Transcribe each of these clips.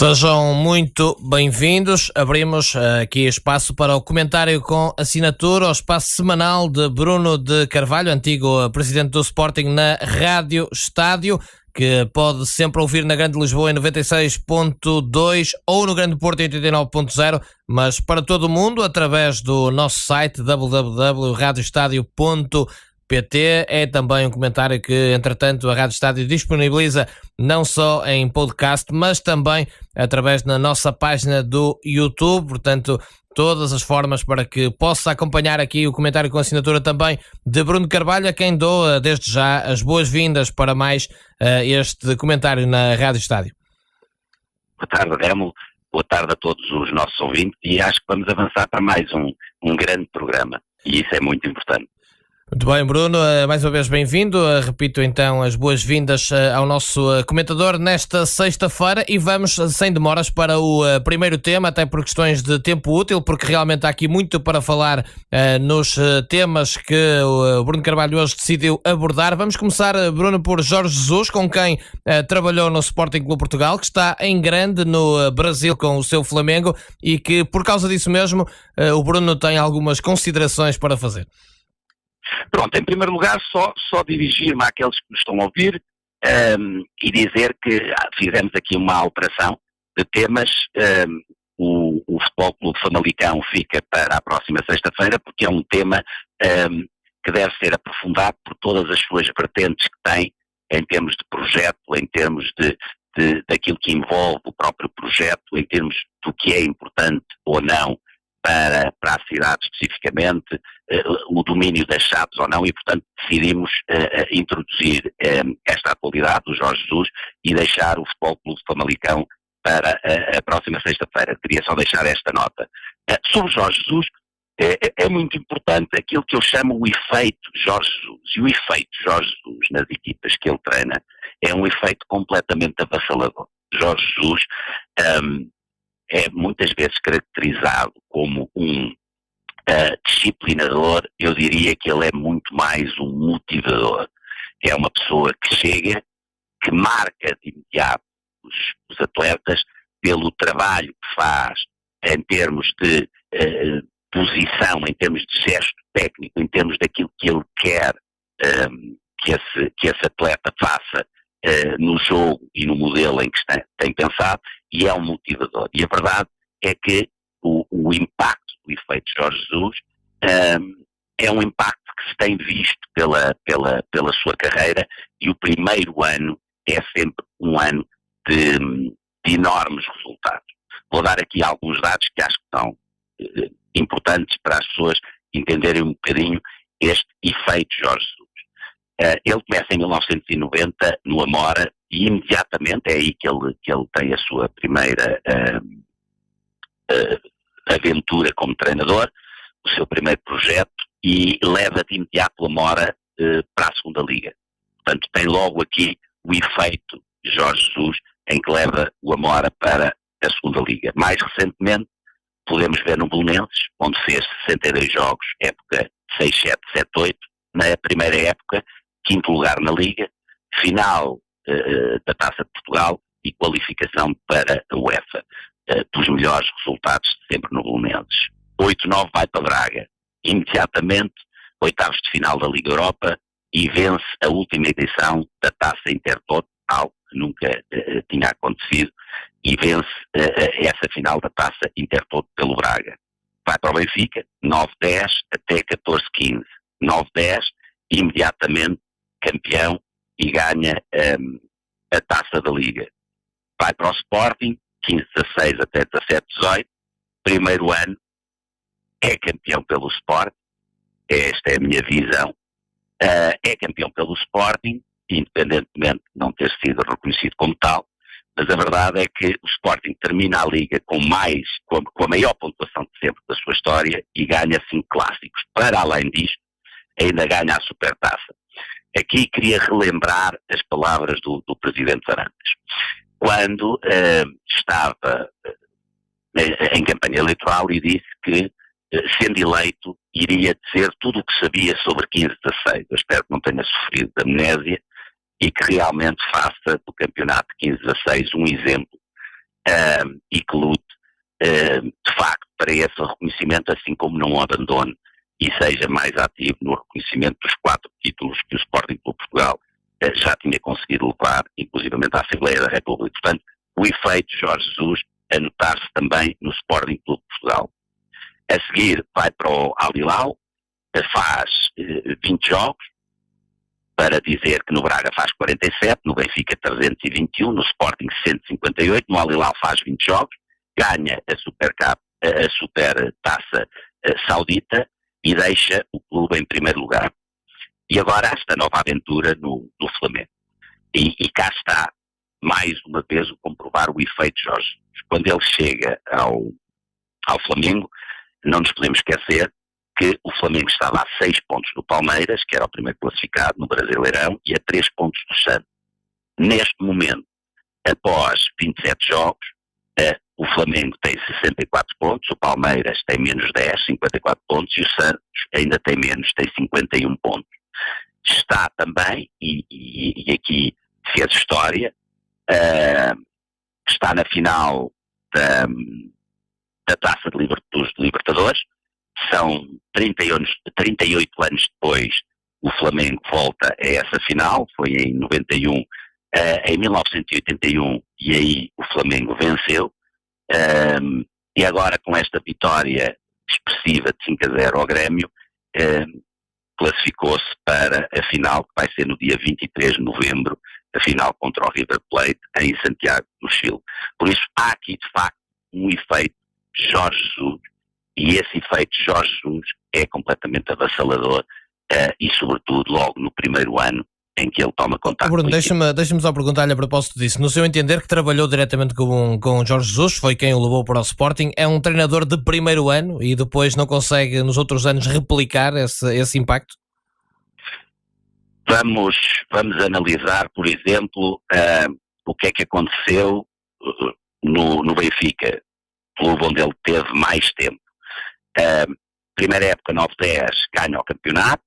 Sejam muito bem-vindos. Abrimos aqui espaço para o comentário com assinatura, o espaço semanal de Bruno de Carvalho, antigo presidente do Sporting, na Rádio Estádio, que pode sempre ouvir na Grande Lisboa em 96.2 ou no Grande Porto em 89.0, mas para todo o mundo através do nosso site www.radioestadio.pt. É também um comentário que, entretanto, a Rádio Estádio disponibiliza não só em podcast, mas também através da nossa página do YouTube. Portanto, todas as formas para que possa acompanhar aqui o comentário com assinatura também de Bruno Carvalho, a quem dou desde já as boas-vindas para mais este comentário na Rádio Estádio. Boa tarde, Remo. Boa tarde a todos os nossos ouvintes, e acho que vamos avançar para mais um grande programa, e isso é muito importante. Muito bem, Bruno, mais uma vez bem-vindo. Repito então as boas-vindas ao nosso comentador nesta sexta-feira e vamos sem demoras para o primeiro tema, até por questões de tempo útil, porque realmente há aqui muito para falar nos temas que o Bruno Carvalho hoje decidiu abordar. Vamos começar, Bruno, por Jorge Jesus, com quem trabalhou no Sporting Clube Portugal, que está em grande no Brasil com o seu Flamengo e que, por causa disso mesmo, o Bruno tem algumas considerações para fazer. Pronto, em primeiro lugar, só dirigir-me àqueles que nos estão a ouvir e dizer que fizemos aqui uma alteração de temas. O Futebol Clube Famalicão fica para a próxima sexta-feira, porque é um tema que deve ser aprofundado por todas as suas vertentes que tem, em termos de projeto, em termos daquilo que envolve o próprio projeto, em termos do que é importante ou não para a cidade especificamente, o domínio das chaves ou não, e portanto decidimos introduzir esta atualidade do Jorge Jesus e deixar o Futebol Clube Famalicão para a próxima sexta-feira. Queria só deixar esta nota. Sobre Jorge Jesus, é muito importante aquilo que eu chamo o efeito Jorge Jesus, e o efeito Jorge Jesus nas equipas que ele treina é um efeito completamente avassalador. Jorge Jesus é muitas vezes caracterizado como um disciplinador. Eu diria que ele é muito mais um motivador. É uma pessoa que chega, que marca de imediato os atletas pelo trabalho que faz em termos de posição, em termos de gesto técnico, em termos daquilo que ele quer que esse atleta faça no jogo e no modelo em que tem pensado, e é um motivador. E a verdade é que o impacto do efeito Jorge Jesus é um impacto que se tem visto pela sua carreira, e o primeiro ano é sempre um ano de enormes resultados. Vou dar aqui alguns dados que acho que são importantes para as pessoas entenderem um bocadinho este efeito Jorge Jesus. Ele começa em 1990 no Amora, e imediatamente é aí que ele tem a sua primeira aventura como treinador, o seu primeiro projeto, e leva de imediato o Amora para a segunda liga. Portanto, tem logo aqui o efeito Jorge Jesus, em que leva o Amora para a segunda liga. Mais recentemente, podemos ver no Belenenses, onde fez 62 jogos, época 6-7, 7-8, na primeira época, quinto lugar na Liga, final da Taça de Portugal e qualificação para a UEFA. Dos melhores resultados sempre no Belenenses. 8-9 vai para Braga, imediatamente oitavos de final da Liga Europa, e vence a última edição da Taça Intertoto, algo que nunca tinha acontecido, e vence essa final da Taça Intertoto pelo Braga. Vai para o Benfica, 9-10 até 14-15. 9-10, imediatamente campeão, e ganha a Taça da Liga. Vai para o Sporting, 15-16 até 17-18, primeiro ano, é campeão pelo Sporting, esta é a minha visão, é campeão pelo Sporting, independentemente de não ter sido reconhecido como tal, mas a verdade é que o Sporting termina a Liga com a maior pontuação de sempre da sua história, e ganha 5 clássicos. Para além disto, ainda ganha a Supertaça. Aqui queria relembrar as palavras do presidente Varandas, quando estava em campanha eleitoral, e disse que, sendo eleito, iria dizer tudo o que sabia sobre 15-16. Eu espero que não tenha sofrido de amnésia e que realmente faça do campeonato 15-16 um exemplo e que lute, de facto, para esse reconhecimento, assim como não abandone e seja mais ativo no reconhecimento dos 4 títulos que o Sporting Clube Portugal já tinha conseguido levar, inclusivamente à Assembleia da República. Portanto, o efeito Jorge Jesus a notar-se também no Sporting Clube Portugal. A seguir vai para o Al Hilal, faz 20 jogos, para dizer que no Braga faz 47, no Benfica 321, no Sporting 158, no Al Hilal faz 20 jogos, ganha a Super Taça Saudita e deixa o clube em primeiro lugar. E agora esta nova aventura no Flamengo. E cá está, mais uma vez, o comprovar o efeito Jorge. Quando ele chega ao Flamengo, não nos podemos esquecer que o Flamengo estava a 6 pontos do Palmeiras, que era o primeiro classificado no Brasileirão, e a 3 pontos do Santos. Neste momento, após 27 jogos, o Flamengo tem 64 pontos, o Palmeiras tem menos 10, 54 pontos, e o Santos ainda tem menos, tem 51 pontos. Está também, e aqui fez história, está na final da Taça dos Libertadores. São 38 anos depois, o Flamengo volta a essa final, foi em 91, em 1981, e aí o Flamengo venceu, e agora com esta vitória expressiva de 5-0 ao Grêmio, classificou-se para a final, que vai ser no dia 23 de novembro, a final contra o River Plate, em Santiago do Chile. Por isso, há aqui, de facto, um efeito Jorge Jesus, e esse efeito Jorge Jesus é completamente avassalador, e sobretudo logo no primeiro ano em que ele toma contato. Bruno, deixa-me só perguntar-lhe a propósito disso. No seu entender, que trabalhou diretamente com Jorge Jesus, foi quem o levou para o Sporting, é um treinador de primeiro ano e depois não consegue nos outros anos replicar esse impacto? Vamos analisar, por exemplo, o que é que aconteceu no Benfica, clube onde ele teve mais tempo. Primeira época, 9-10, ganha o campeonato,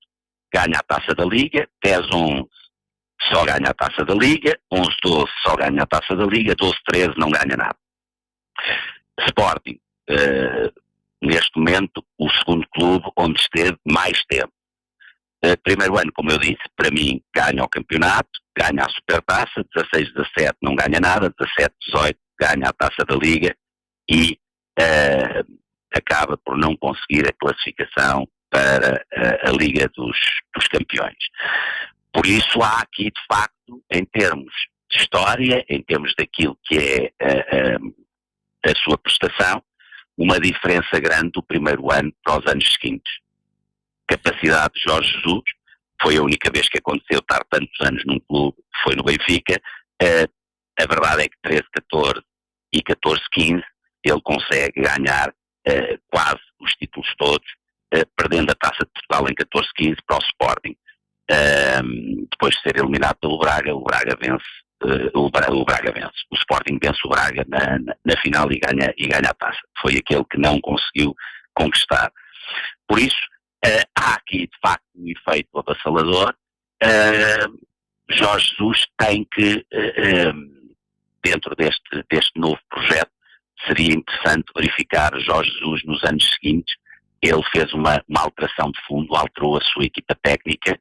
ganha a Taça da Liga, 10-11 só ganha a Taça da Liga, 11-12 só ganha a Taça da Liga, 12-13 não ganha nada. Sporting, neste momento, o segundo clube onde esteve mais tempo. Primeiro ano, como eu disse, para mim, ganha o campeonato, ganha a Supertaça, 16-17 não ganha nada, 17-18 ganha a Taça da Liga e acaba por não conseguir a classificação para a Liga dos Campeões. Por isso há aqui, de facto, em termos de história, em termos daquilo que é a sua prestação, uma diferença grande do primeiro ano para os anos seguintes. Capacidade de Jorge Jesus, foi a única vez que aconteceu estar tantos anos num clube, foi no Benfica. A verdade é que 13-14 e 14-15 ele consegue ganhar quase os títulos todos, perdendo a Taça de Portugal em 14-15 para o Sporting. Depois de ser eliminado pelo Braga, o Braga vence, o Braga vence. O Sporting vence o Braga na final e ganha a taça. Foi aquele que não conseguiu conquistar. Por isso, há aqui de facto um efeito avassalador. Jorge Jesus tem que, dentro deste novo projeto, seria interessante verificar Jorge Jesus nos anos seguintes. Ele fez uma alteração de fundo, alterou a sua equipa técnica,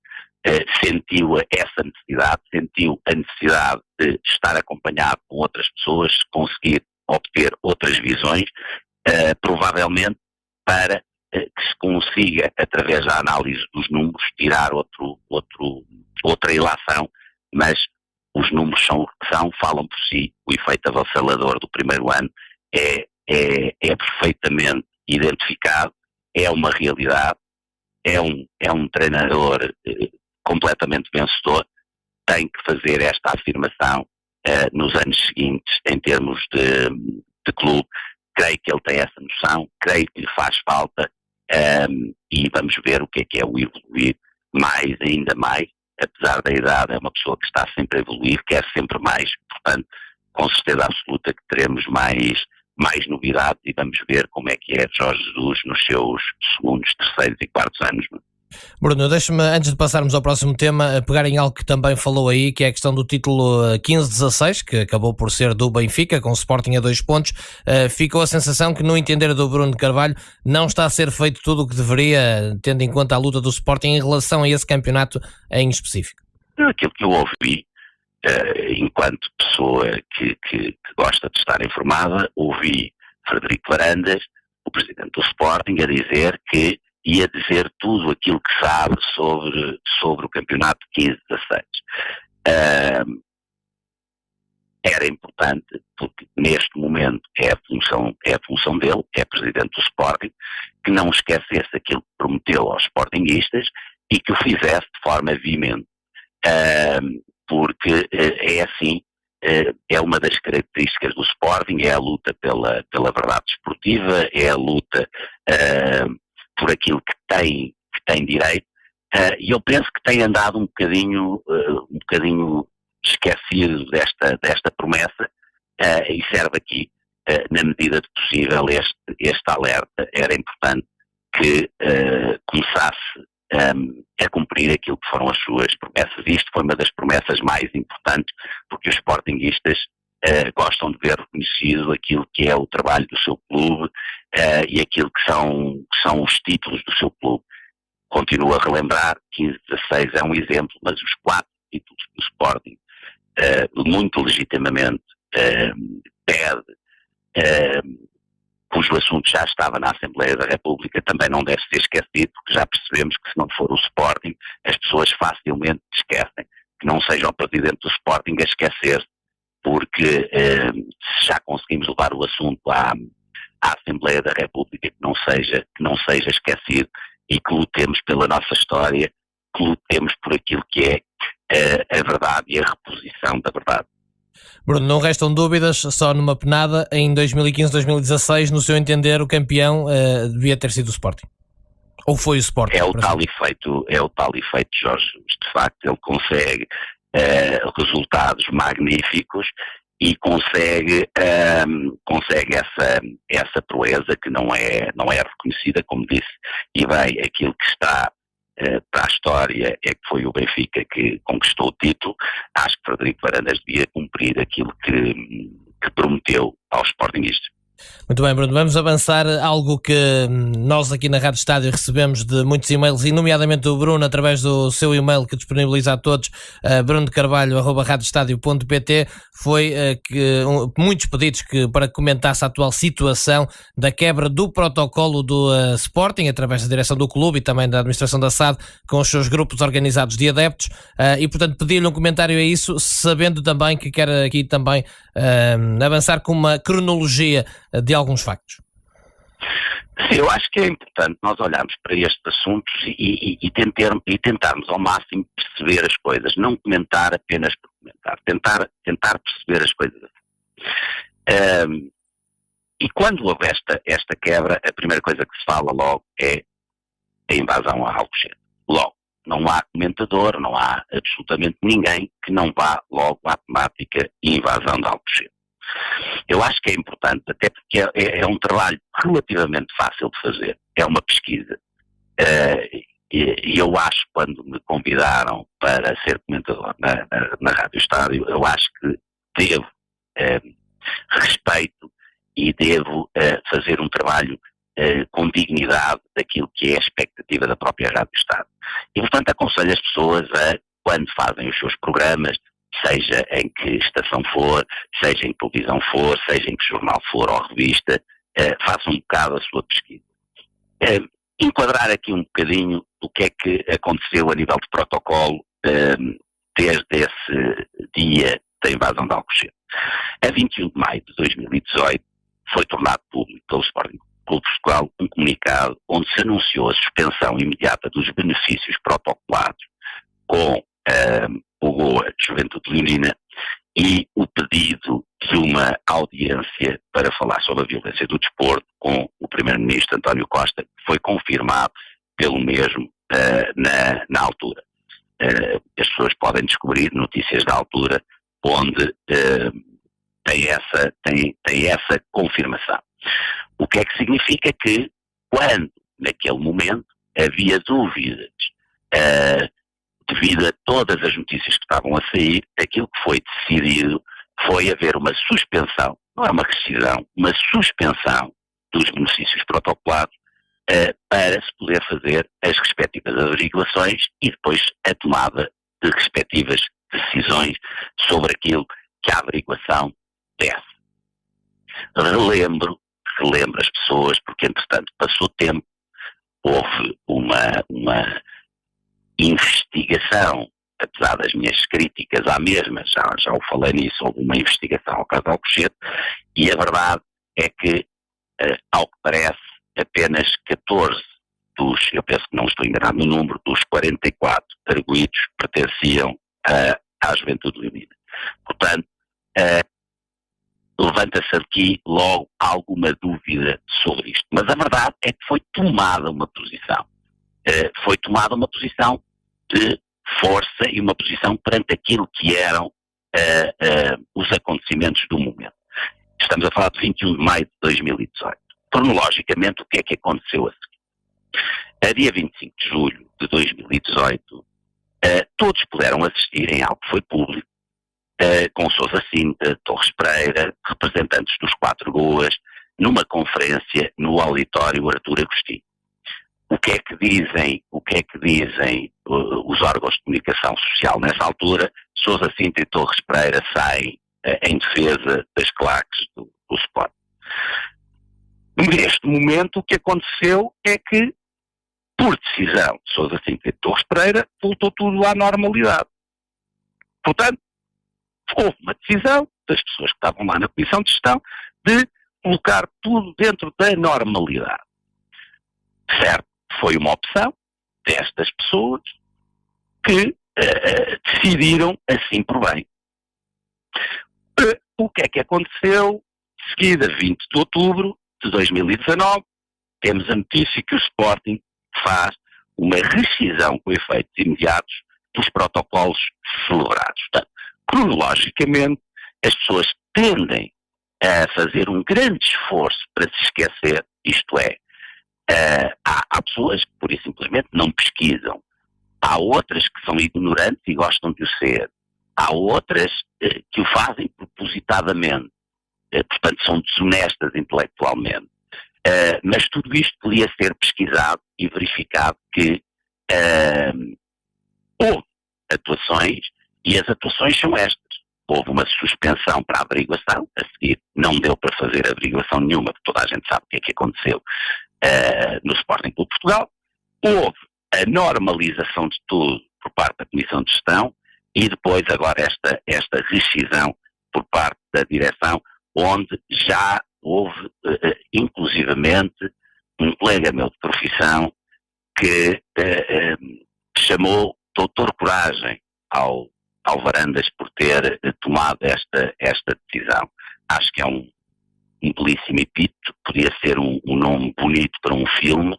sentiu essa necessidade, sentiu a necessidade de estar acompanhado com outras pessoas, conseguir obter outras visões, provavelmente para que se consiga, através da análise dos números, tirar outra ilação, mas os números são o que são, falam por si. O efeito avassalador do primeiro ano é perfeitamente identificado, é uma realidade, é um treinador completamente vencedor, tem que fazer esta afirmação nos anos seguintes em termos de clube. Creio que ele tem essa noção, creio que lhe faz falta, e vamos ver o que é o evoluir ainda mais, apesar da idade, é uma pessoa que está sempre a evoluir, quer sempre mais, portanto, com certeza absoluta que teremos mais novidades e vamos ver como é que é Jorge Jesus nos seus segundos, terceiros e quartos anos. Bruno, deixa-me, antes de passarmos ao próximo tema, pegar em algo que também falou aí, que é a questão do título 15-16, que acabou por ser do Benfica, com o Sporting a 2 pontos. Ficou a sensação que, no entender do Bruno de Carvalho, não está a ser feito tudo o que deveria, tendo em conta a luta do Sporting em relação a esse campeonato em específico. Aquilo que eu ouvi, enquanto pessoa que gosta de estar informada, ouvi Frederico Varandas, o presidente do Sporting, a dizer que ia dizer tudo aquilo que sabe sobre o campeonato 15-16. Era importante, porque neste momento é a função dele, é presidente do Sporting, que não esquecesse aquilo que prometeu aos sportinguistas e que o fizesse de forma veemente. Porque é assim, é uma das características do Sporting, é a luta pela verdade desportiva, é a luta por aquilo que tem direito, e eu penso que tem andado um bocadinho esquecido desta promessa, e serve aqui, na medida do possível, este alerta. Era importante que começasse a cumprir aquilo que foram as suas promessas. Isto foi uma das promessas mais importantes, porque os sportinguistas gostam de ver reconhecido aquilo que é o trabalho do seu clube e aquilo que são os títulos do seu clube. Continuo a relembrar, 15-16 é um exemplo, mas os 4 títulos do Sporting, muito legitimamente, pede, cujo assunto já estava na Assembleia da República, também não deve ser esquecido, porque já percebemos que se não for o Sporting, as pessoas facilmente esquecem. Que não seja o presidente do Sporting a esquecer, porque se já conseguimos levar o assunto à Assembleia da República, que não seja esquecido, e que lutemos pela nossa história, que lutemos por aquilo que é a verdade e a reposição da verdade. Bruno, não restam dúvidas, só numa penada, em 2015-2016, no seu entender, o campeão devia ter sido o Sporting? Ou foi o Sporting? É o tal efeito Jorge Jesus. De facto, ele consegue resultados magníficos e consegue essa proeza que não é reconhecida, como disse, e bem, aquilo que está para a história é que foi o Benfica que conquistou o título. Acho que Frederico Varandas devia cumprir aquilo que prometeu aos sportinguistas. Muito bem, Bruno, vamos avançar. Algo que nós aqui na Rádio Estádio recebemos de muitos e-mails, e nomeadamente do Bruno, através do seu e-mail que disponibiliza a todos, brunodecarvalho@radioestadio.pt, foi muitos pedidos para que comentasse a atual situação da quebra do protocolo do Sporting, através da direção do clube e também da administração da SAD, com os seus grupos organizados de adeptos, e portanto pedi-lhe um comentário a isso, sabendo também que quer aqui também avançar com uma cronologia de alguns factos. Sim, eu acho que é importante nós olharmos para estes assuntos e tentarmos ao máximo perceber as coisas, não comentar apenas por comentar, tentar perceber as coisas. E quando houve esta quebra, a primeira coisa que se fala logo é a invasão a Alcochete. Logo, não há comentador, não há absolutamente ninguém que não vá logo à temática invasão de Alcochete. Eu acho que é importante, até porque é um trabalho relativamente fácil de fazer, é uma pesquisa. E eu acho, quando me convidaram para ser comentador na Rádio Estádio, eu acho que devo respeito e devo fazer um trabalho com dignidade daquilo que é a expectativa da própria Rádio Estádio. E, portanto, aconselho as pessoas a, quando fazem os seus programas, seja em que estação for, seja em que televisão for, seja em que jornal for ou revista, façam um bocado a sua pesquisa. Enquadrar aqui um bocadinho o que é que aconteceu a nível de protocolo desde esse dia da invasão de Alcochete. A 21 de maio de 2018 foi tornado público pelo Sporting Clube de Portugal um comunicado onde se anunciou a suspensão imediata dos benefícios protocolados com o Goa Juventude Leonina e o pedido de uma audiência para falar sobre a violência do desporto com o Primeiro-Ministro António Costa, que foi confirmado pelo mesmo na altura. As pessoas podem descobrir notícias da altura onde tem essa confirmação. O que é que significa que, quando, naquele momento, havia dúvidas devido a todas as notícias que estavam a sair, aquilo que foi decidido foi haver uma suspensão, não é uma rescisão, uma suspensão dos benefícios protocolados para se poder fazer as respectivas averiguações e depois a tomada de respectivas decisões sobre aquilo que a averiguação desse. Relembro as pessoas, porque entretanto passou tempo, houve uma investigação, apesar das minhas críticas à mesma, já o falei nisso, houve uma investigação ao caso Alcochete, e a verdade é que, ao que parece, apenas 14 dos, eu penso que não estou enganado no número, dos 44 arguidos pertenciam à Juventude Leonina. Portanto, levanta-se aqui logo alguma dúvida sobre isto. Mas a verdade é que foi tomada uma posição. Foi tomada uma posição de força e uma posição perante aquilo que eram os acontecimentos do momento. Estamos a falar de 21 de maio de 2018. Cronologicamente, o que é que aconteceu a seguir? A dia 25 de julho de 2018, todos puderam assistir em algo que foi público, com Sousa Sinta, Torres Pereira, representantes dos 4 GOAs, numa conferência no auditório Artur Agostinho. O que é que dizem os órgãos de comunicação social nessa altura? Sousa Sinta e Torres Pereira saem em defesa das claques do Sport. Neste momento, o que aconteceu é que, por decisão de Sousa Sinta e Torres Pereira, voltou tudo à normalidade. Portanto, houve uma decisão das pessoas que estavam lá na Comissão de Gestão de colocar tudo dentro da normalidade. Certo, foi uma opção destas pessoas que decidiram assim por bem. O que é que aconteceu? Seguida, 20 de outubro de 2019, temos a notícia que o Sporting faz uma rescisão com efeitos imediatos dos protocolos celebrados. Portanto, cronologicamente, as pessoas tendem a fazer um grande esforço para se esquecer, isto é, há pessoas que, pura e simplesmente, não pesquisam. Há outras que são ignorantes e gostam de o ser. Há outras que o fazem propositadamente. Portanto, são desonestas intelectualmente. Mas tudo isto podia ser pesquisado e verificado que houve atuações, e as atuações são estas. Houve uma suspensão para a averiguação, a seguir não deu para fazer averiguação nenhuma, porque toda a gente sabe o que é que aconteceu no Sporting Clube de Portugal. Houve a normalização de tudo por parte da Comissão de Gestão e depois agora esta rescisão por parte da direção, onde já houve inclusivamente um colega meu de profissão que chamou doutor Coragem ao Varandas por ter tomado esta decisão. Acho que é um belíssimo epíteto, podia ser um nome bonito para um filme,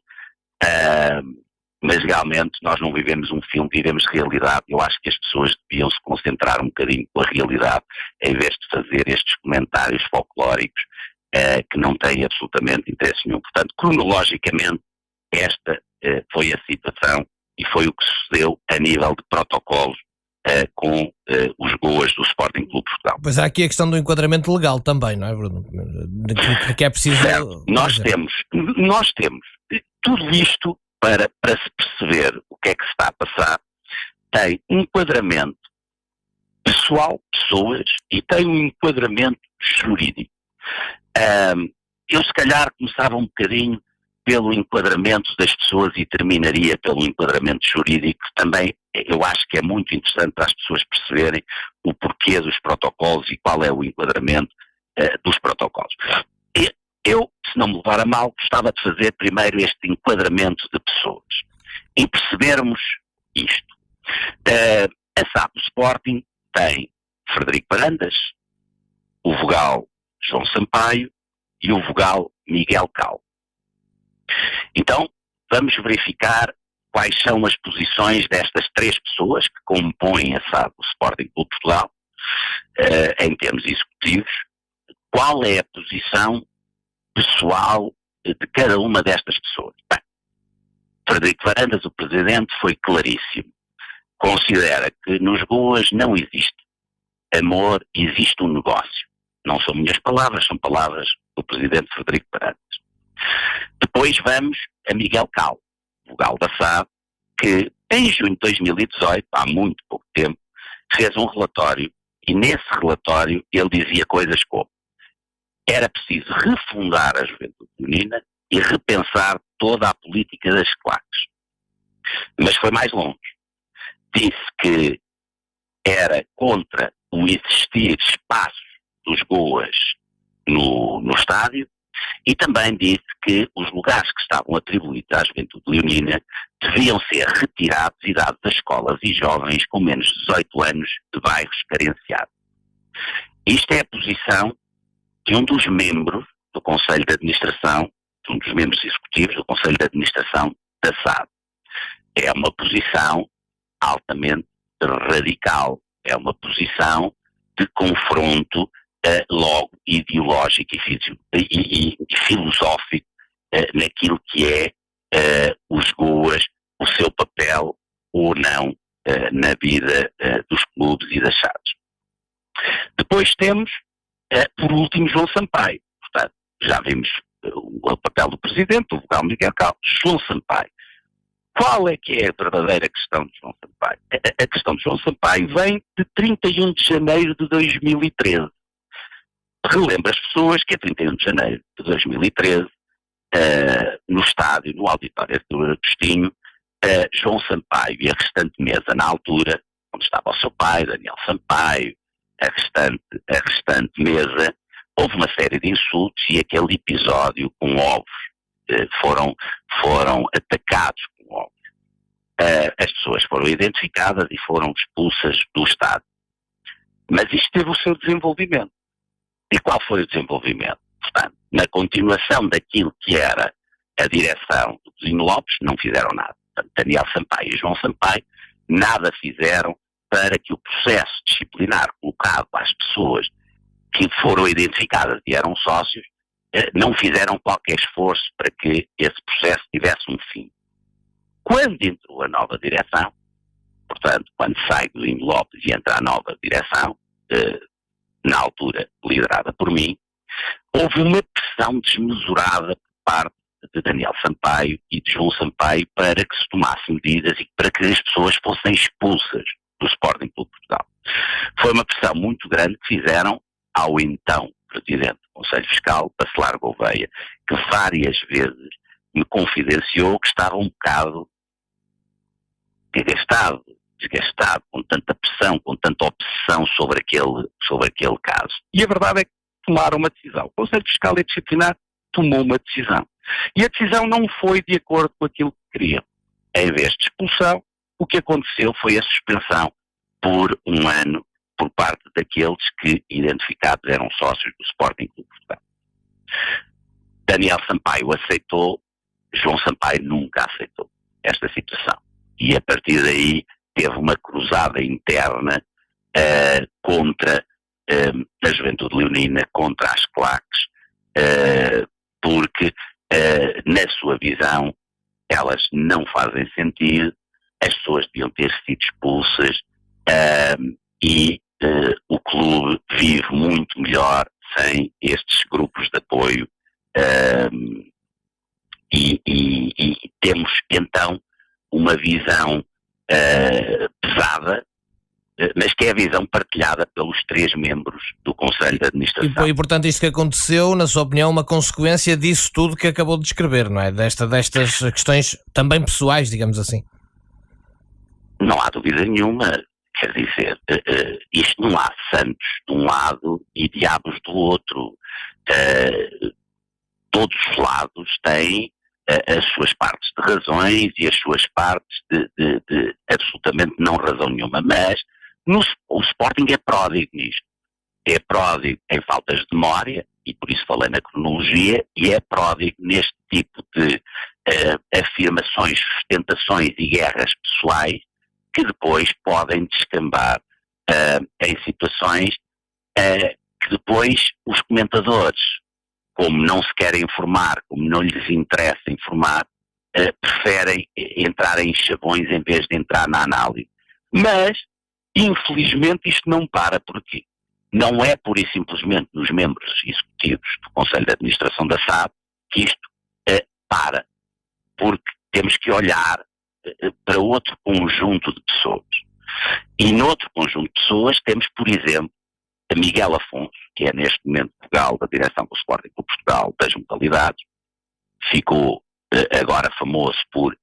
mas realmente nós não vivemos um filme, vivemos realidade. Eu acho que as pessoas deviam se concentrar um bocadinho com a realidade, em vez de fazer estes comentários folclóricos que não têm absolutamente interesse nenhum. Portanto, cronologicamente, esta foi a situação e foi o que sucedeu a nível de protocolos com os GOAs do Sporting Clube de Portugal. Pois há aqui a questão do enquadramento legal também, não é, Bruno? Que é preciso... Certo. Nós temos tudo isto para se perceber o que é que se está a passar. Tem um enquadramento pessoal, pessoas, e tem um enquadramento jurídico. Eu se calhar começava um bocadinho pelo enquadramento das pessoas e terminaria pelo enquadramento jurídico. Também eu acho que é muito interessante para as pessoas perceberem o porquê dos protocolos e qual é o enquadramento dos protocolos. Eu, se não me levar a mal, gostava de fazer primeiro este enquadramento de pessoas e percebermos isto. A SAP Sporting tem Frederico Varandas, o vogal João Sampaio e o vogal Miguel Cal. Então, vamos verificar quais são as posições destas 3 pessoas que compõem a SAD do Sporting Clube de Portugal, em termos executivos. Qual é a posição pessoal de cada uma destas pessoas? Bem, Frederico Varandas, o presidente, foi claríssimo. Considera que nos Goas não existe amor, existe um negócio. Não são minhas palavras, são palavras do presidente Frederico Varandas. Depois vamos a Miguel Cal, vogal da SAD, que em junho de 2018, há muito pouco tempo, fez um relatório e nesse relatório ele dizia coisas como: era preciso refundar a juventude feminina e repensar toda a política das claques. Mas foi mais longe. Disse que era contra o existir espaços dos Goas no estádio e também disse que os lugares que estavam atribuídos à juventude leonina deviam ser retirados e dados a escolas e jovens com menos de 18 anos de bairros carenciados. Isto é a posição de um dos membros do Conselho de Administração, de um dos membros executivos do Conselho de Administração da SAD. É uma posição altamente radical, é uma posição de confronto logo ideológico e filosófico naquilo que é os Goas, o seu papel ou não na vida dos clubes e das SADs. Depois temos, por último, João Sampaio. Portanto, já vimos o papel do presidente, o vogal Miguel Cal. João Sampaio. Qual é que é a verdadeira questão de João Sampaio? A questão de João Sampaio vem de 31 de janeiro de 2013. Relembra as pessoas que a 31 de janeiro de 2013, no estádio, no auditório de Dom Agostinho, João Sampaio e a restante mesa na altura, onde estava o seu pai, Daniel Sampaio, a restante mesa, houve uma série de insultos e aquele episódio com ovos foram atacados com ovos. As pessoas foram identificadas e foram expulsas do estádio. Mas isto teve o seu desenvolvimento. E qual foi o desenvolvimento? Portanto, na continuação daquilo que era a direção do Coutinho Lopes, não fizeram nada. Portanto, Daniel Sampaio e João Sampaio nada fizeram para que o processo disciplinar colocado às pessoas que foram identificadas e eram sócios, não fizeram qualquer esforço para que esse processo tivesse um fim. Quando entrou a nova direção, portanto, quando sai do Coutinho Lopes e entra a nova direção, na altura liderada por mim, houve uma pressão desmesurada por parte de Daniel Sampaio e de João Sampaio para que se tomassem medidas e para que as pessoas fossem expulsas do Sporting Clube de Portugal. Foi uma pressão muito grande que fizeram ao então Presidente do Conselho Fiscal, Bacelar Gouveia, que várias vezes me confidenciou que estava um bocado desgastado, com tanta pressão, com tanta obsessão sobre aquele caso. E a verdade é que tomaram uma decisão. O Conselho Fiscal e Disciplinar tomou uma decisão. E a decisão não foi de acordo com aquilo que queriam. Em vez de expulsão, o que aconteceu foi a suspensão por um ano por parte daqueles que identificados eram sócios do Sporting Clube de Portugal. Daniel Sampaio aceitou, João Sampaio nunca aceitou esta situação. E a partir daí teve uma cruzada interna contra a juventude leonina, contra as claques, porque na sua visão elas não fazem sentido, as pessoas deviam ter sido expulsas e o clube vive muito melhor sem estes grupos de apoio e temos então uma visão pesada, mas que é a visão partilhada pelos 3 membros do Conselho de Administração. E portanto isto que aconteceu, na sua opinião, uma consequência disso tudo que acabou de descrever, não é? Destas questões também pessoais, digamos assim. Não há dúvida nenhuma, quer dizer, isto não há santos de um lado e diabos do outro. Todos os lados têm as suas partes de razões e as suas partes de absolutamente não razão nenhuma, mas o Sporting é pródigo nisto. É pródigo em faltas de memória, e por isso falei na cronologia, e é pródigo neste tipo de afirmações, sustentações e guerras pessoais que depois podem descambar em situações que depois os comentadores, como não se querem informar, como não lhes interessa informar, preferem entrar em chavões em vez de entrar na análise. Mas, infelizmente, isto não para. Porquê? Não é pura e simplesmente nos membros executivos do Conselho de Administração da SAD que isto para. Porque temos que olhar para outro conjunto de pessoas. E noutro conjunto de pessoas temos, por exemplo, a Miguel Afonso, que é neste momento vogal da direção do Sporting Clube de Portugal das modalidades, ficou agora famoso por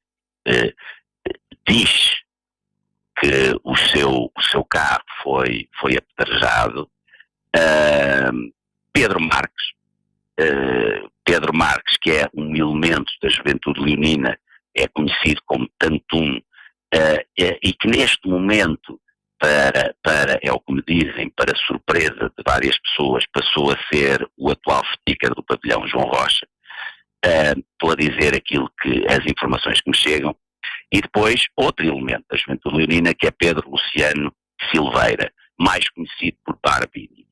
diz que o seu carro foi apedrejado. Pedro Marques, que é um elemento da Juventude Leonina, é conhecido como Tantum, e que neste momento, é o que me dizem, para surpresa de várias pessoas, passou a ser o atual sticker do pavilhão João Rocha. Estou a dizer as informações que me chegam. E depois, outro elemento da Juventude Leonina, que é Pedro Luciano Silveira, mais conhecido por Barbini.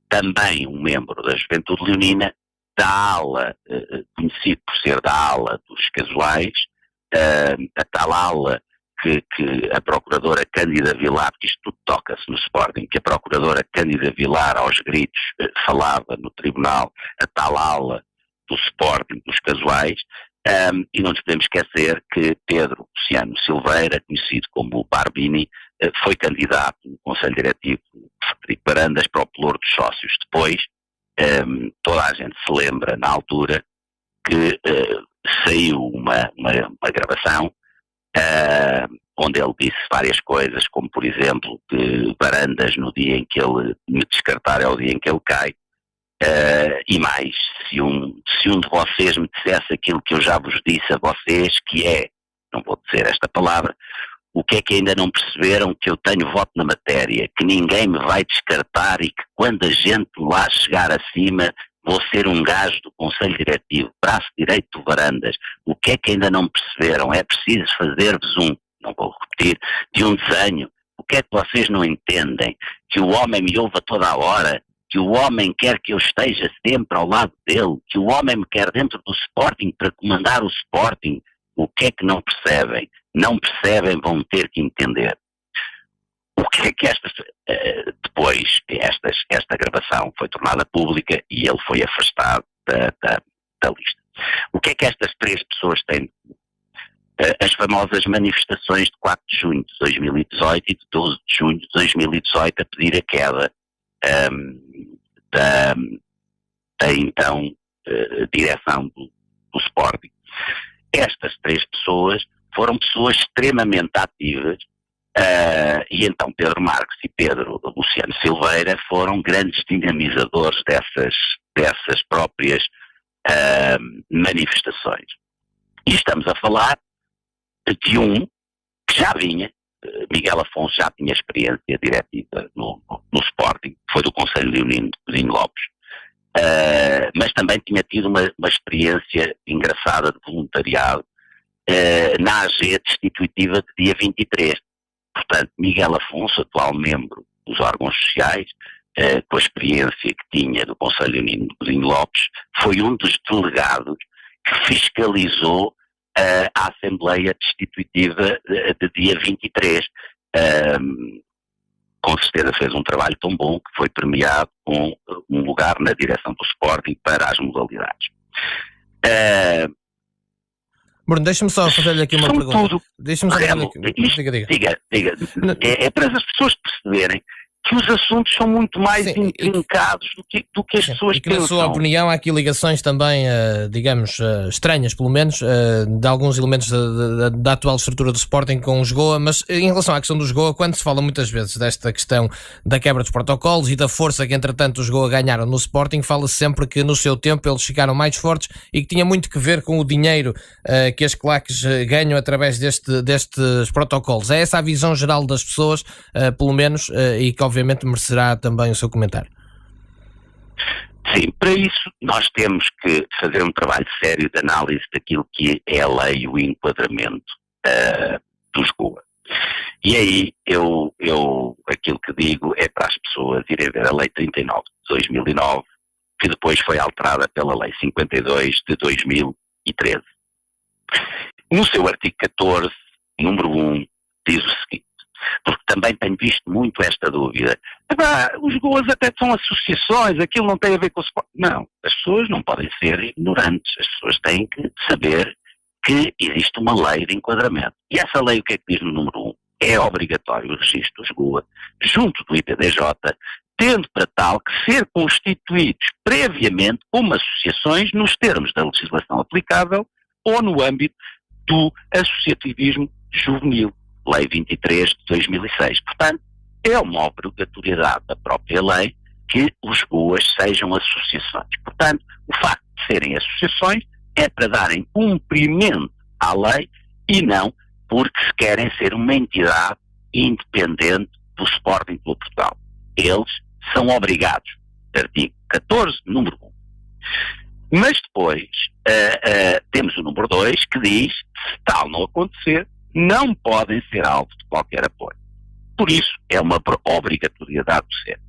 Também um membro da Juventude Leonina, da ala, conhecido por ser da ala dos casuais, a tal ala que a procuradora Cândida Vilar, porque isto tudo toca-se no Sporting, que a procuradora Cândida Vilar aos gritos falava no tribunal, a tal ala do Sporting dos casuais, e não nos podemos esquecer que Pedro Luciano Silveira, conhecido como Barbini, foi candidato no Conselho Diretivo Frederico Barandas para o pelouro dos sócios. Depois, toda a gente se lembra, na altura, que saiu uma gravação onde ele disse várias coisas, como por exemplo que Barandas, no dia em que ele me descartar, é o dia em que ele cai. E mais, se um de vocês me dissesse aquilo que eu já vos disse a vocês, que é, não vou dizer esta palavra, o que é que ainda não perceberam? Que eu tenho voto na matéria, que ninguém me vai descartar e que quando a gente lá chegar acima vou ser um gajo do Conselho Diretivo, braço direito do Barandas. O que é que ainda não perceberam? É preciso fazer-vos não vou repetir, de um desenho. O que é que vocês não entendem? Que o homem me ouve a toda a hora, que o homem quer que eu esteja sempre ao lado dele, que o homem me quer dentro do Sporting para comandar o Sporting. O que é que não percebem? Não percebem, vão ter que entender. O que é que depois esta gravação foi tornada pública e ele foi afastado da lista. O que é que estas três pessoas têm? As famosas manifestações de 4 de junho de 2018 e de 12 de junho de 2018 a pedir a queda da então direção do Sporting. Estas três pessoas foram pessoas extremamente ativas, e então Pedro Marques e Pedro Luciano Silveira foram grandes dinamizadores dessas próprias manifestações. E estamos a falar de um que já vinha, Miguel Afonso já tinha experiência diretiva no Sporting, foi do Conselho Leonino de Coutinho Lopes, mas também tinha tido uma experiência engraçada de voluntariado na AG destitutiva de dia 23. Portanto, Miguel Afonso, atual membro dos órgãos sociais, com a experiência que tinha do Conselho Leonino de Coutinho Lopes, foi um dos delegados que fiscalizou a Assembleia Destitutiva de dia 23. Com certeza fez um trabalho tão bom que foi premiado com um lugar na direção do Sporting para as modalidades. Bruno, deixa-me só fazer-lhe aqui uma pergunta. Deixa-me só diga. É para as pessoas perceberem que os assuntos são muito mais intrincados do que as pessoas pensam. Na sua opinião, há aqui ligações também, digamos, estranhas, pelo menos, de alguns elementos da atual estrutura do Sporting com o Jogoa, mas em relação à questão do Jogoa, quando se fala muitas vezes desta questão da quebra dos protocolos e da força que, entretanto, os Jogoa ganharam no Sporting, fala-se sempre que, no seu tempo, eles ficaram mais fortes e que tinha muito que ver com o dinheiro que as claques ganham através destes protocolos. É essa a visão geral das pessoas, pelo menos, e que, obviamente, merecerá também o seu comentário. Sim, para isso nós temos que fazer um trabalho sério de análise daquilo que é a lei e o enquadramento do Jogoa. E aí aquilo que digo é para as pessoas irem ver a lei 39 de 2009, que depois foi alterada pela lei 52 de 2000, 13. No seu artigo 14, número 1, diz o seguinte, porque também tenho visto muito esta dúvida. Os GOAs até são associações, aquilo não tem a ver com o sport. Não, as pessoas não podem ser ignorantes, as pessoas têm que saber que existe uma lei de enquadramento. E essa lei, o que é que diz no número 1? É obrigatório o registro dos GOA junto do IPDJ, tendo para tal que ser constituídos previamente como associações nos termos da legislação aplicável ou no âmbito do associativismo juvenil, Lei 23 de 2006. Portanto, é uma obrigatoriedade da própria lei que os GOAs sejam associações. Portanto, o facto de serem associações é para darem cumprimento à lei e não porque se querem ser uma entidade independente do Sporting Clube Portugal. Eles são obrigados, artigo 14, número 1. Mas depois temos o número 2 que diz, se tal não acontecer, não podem ser alvo de qualquer apoio. Por isso, é uma obrigatoriedade de ser.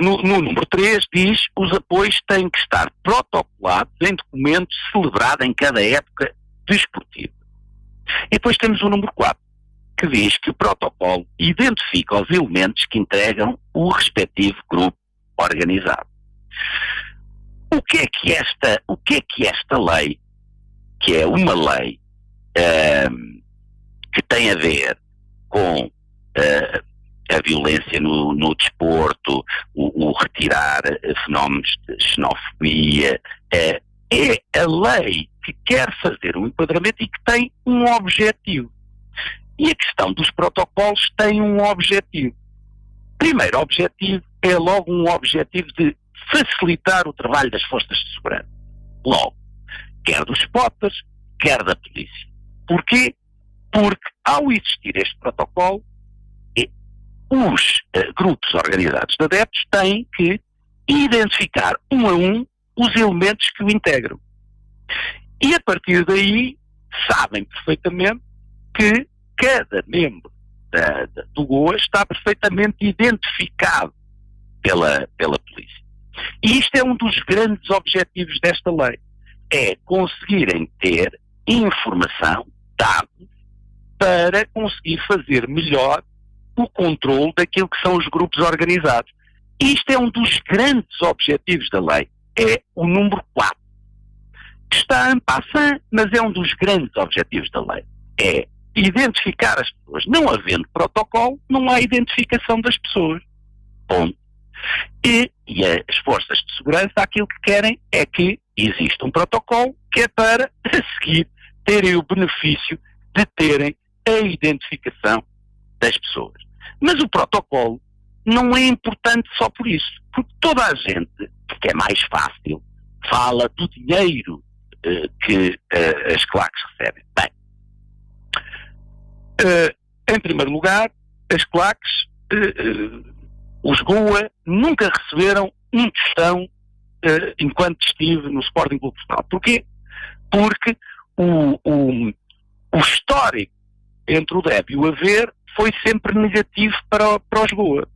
No número 3 diz, os apoios têm que estar protocolados em documentos celebrados em cada época desportiva. E depois temos o número 4, que diz que o protocolo identifica os elementos que integram o respectivo grupo organizado. O que é que esta lei, que é uma lei que tem a ver com a violência no desporto, o retirar fenómenos de xenofobia, é a lei que quer fazer um enquadramento e que tem um objetivo. E a questão dos protocolos tem um objetivo. Primeiro objetivo é logo um objetivo de facilitar o trabalho das forças de segurança. Logo, quer dos spotters, quer da polícia. Porquê? Porque ao existir este protocolo, os grupos organizados de adeptos têm que identificar um a um os elementos que o integram. E a partir daí sabem perfeitamente que cada membro do GOA está perfeitamente identificado pela polícia. E isto é um dos grandes objetivos desta lei, é conseguirem ter informação, dados, para conseguir fazer melhor o controle daquilo que são os grupos organizados. E isto é um dos grandes objetivos da lei, é o número 4. Que está en passant, mas é um dos grandes objetivos da lei. É identificar as pessoas. Não havendo protocolo, não há identificação das pessoas. Ponto. E as forças de segurança aquilo que querem é que exista um protocolo que é para, a seguir, terem o benefício de terem a identificação das pessoas. Mas o protocolo não é importante só por isso, porque toda a gente, porque é mais fácil, fala do dinheiro que as claques recebem. Bem, em primeiro lugar, as claques, os GOA, nunca receberam um tostão enquanto estive no Sporting Clube Portugal. Porquê? Porque o histórico entre o débito e o haver foi sempre negativo para os GOA.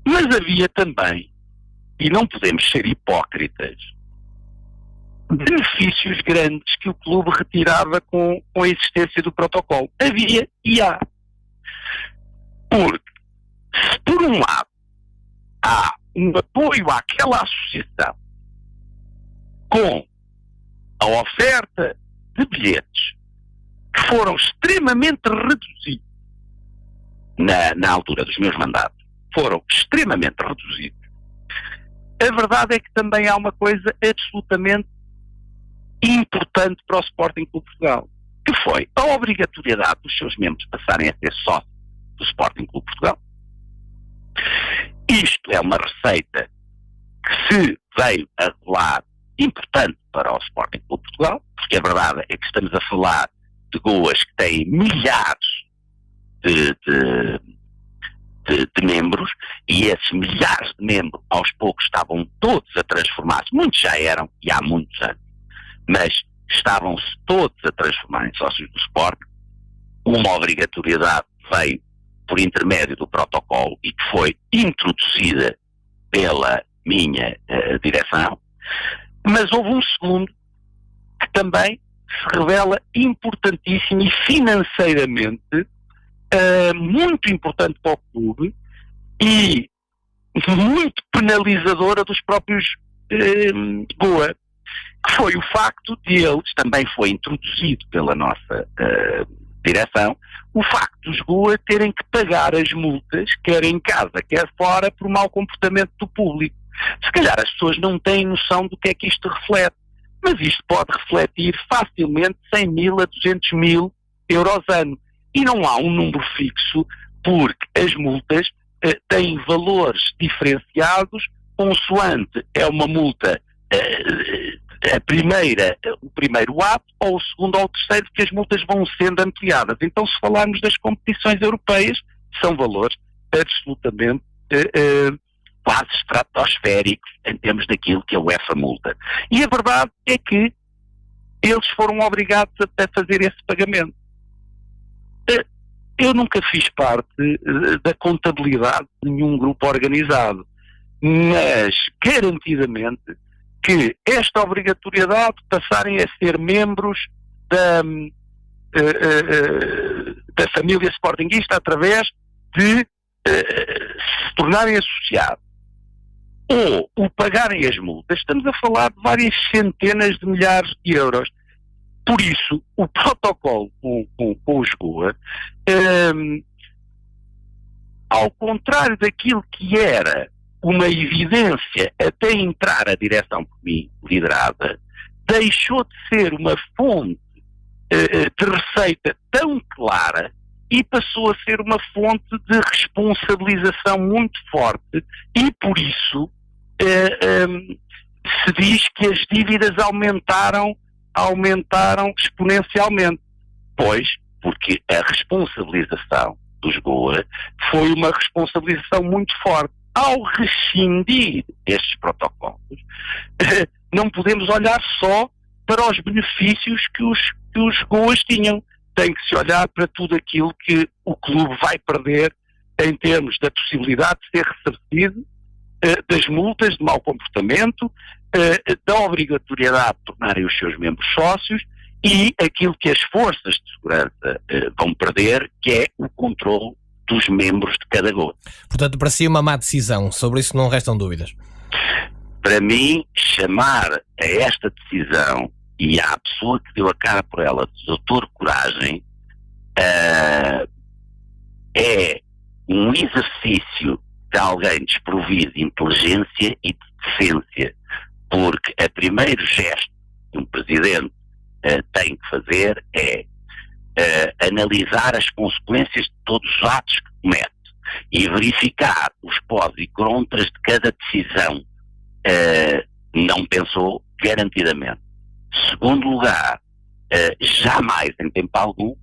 Mas havia também, e não podemos ser hipócritas, benefícios grandes que o clube retirava com a existência do protocolo. Havia e há. Porque, se por um lado há um apoio àquela associação com a oferta de bilhetes que foram extremamente reduzidos na altura dos meus mandatos, foram extremamente reduzidos, a verdade é que também há uma coisa absolutamente importante para o Sporting Clube Portugal, que foi a obrigatoriedade dos seus membros passarem a ser sócios do Sporting Clube Portugal. Isto é uma receita que se veio a revelar importante para o Sporting Clube Portugal, porque a verdade é que estamos a falar de GOAs que têm milhares de membros, e esses milhares de membros aos poucos estavam todos a transformar-se, muitos já eram, e há muitos anos, mas estavam-se todos a transformar em sócios do Sporting. Uma obrigatoriedade veio por intermédio do protocolo e que foi introduzida pela minha direção, Mas houve um segundo que também se revela importantíssimo e financeiramente muito importante para o clube e muito penalizadora dos próprios Goa, que foi o facto de eles, também foi introduzido pela nossa direção, o facto dos Goa terem que pagar as multas, quer em casa, quer fora, por mau comportamento do público. Se calhar as pessoas não têm noção do que é que isto reflete, mas isto pode refletir facilmente 100 mil a 200 mil euros ano. E não há um número fixo, porque as multas têm valores diferenciados, consoante é uma multa o primeiro ato, ou o segundo ou o terceiro, porque as multas vão sendo ampliadas. Então, se falarmos das competições europeias, são valores absolutamente quase estratosféricos em termos daquilo que é a UEFA multa. E a verdade é que eles foram obrigados a fazer esse pagamento. Eu nunca fiz parte da contabilidade de nenhum grupo organizado, mas garantidamente que esta obrigatoriedade de passarem a ser membros da família sportinguista através de se tornarem associados ou o pagarem as multas, estamos a falar de várias centenas de milhares de euros. Por isso, o protocolo com os Goa, ao contrário daquilo que era uma evidência até entrar a direção por mim liderada, deixou de ser uma fonte de receita tão clara e passou a ser uma fonte de responsabilização muito forte e por isso se diz que as dívidas aumentaram exponencialmente. Pois, porque a responsabilização dos Goa foi uma responsabilização muito forte. Ao rescindir estes protocolos, não podemos olhar só para os benefícios que os Goas tinham. Tem que se olhar para tudo aquilo que o clube vai perder em termos da possibilidade de ser ressarcido, das multas de mau comportamento, da obrigatoriedade de tornarem os seus membros sócios e aquilo que as forças de segurança vão perder, que é o controle dos membros de cada Goa. Portanto, para si uma má decisão, sobre isso não restam dúvidas. Para mim, chamar a esta decisão e à pessoa que deu a cara por ela de doutor Coragem é um exercício de alguém desprovido de inteligência e de decência, porque o primeiro gesto que um presidente tem que fazer é analisar as consequências de todos os atos que comete e verificar os pós e contras de cada decisão. Não pensou garantidamente. Segundo lugar, jamais em tempo algum,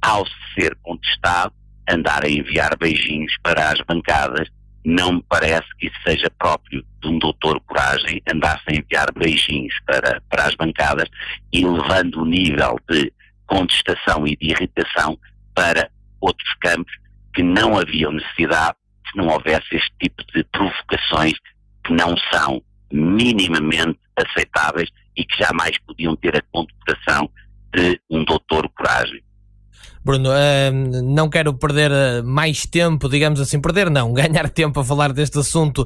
ao ser contestado, andar a enviar beijinhos para as bancadas. Não me parece que isso seja próprio de um doutor Coragem, andar-se a enviar beijinhos para as bancadas e levando o nível de contestação e de irritação para outros campos que não haviam necessidade se não houvesse este tipo de provocações que não são minimamente aceitáveis e que jamais podiam ter a condecoração de um doutor Coragem. Bruno, não quero perder mais tempo, digamos assim, ganhar tempo a falar deste assunto,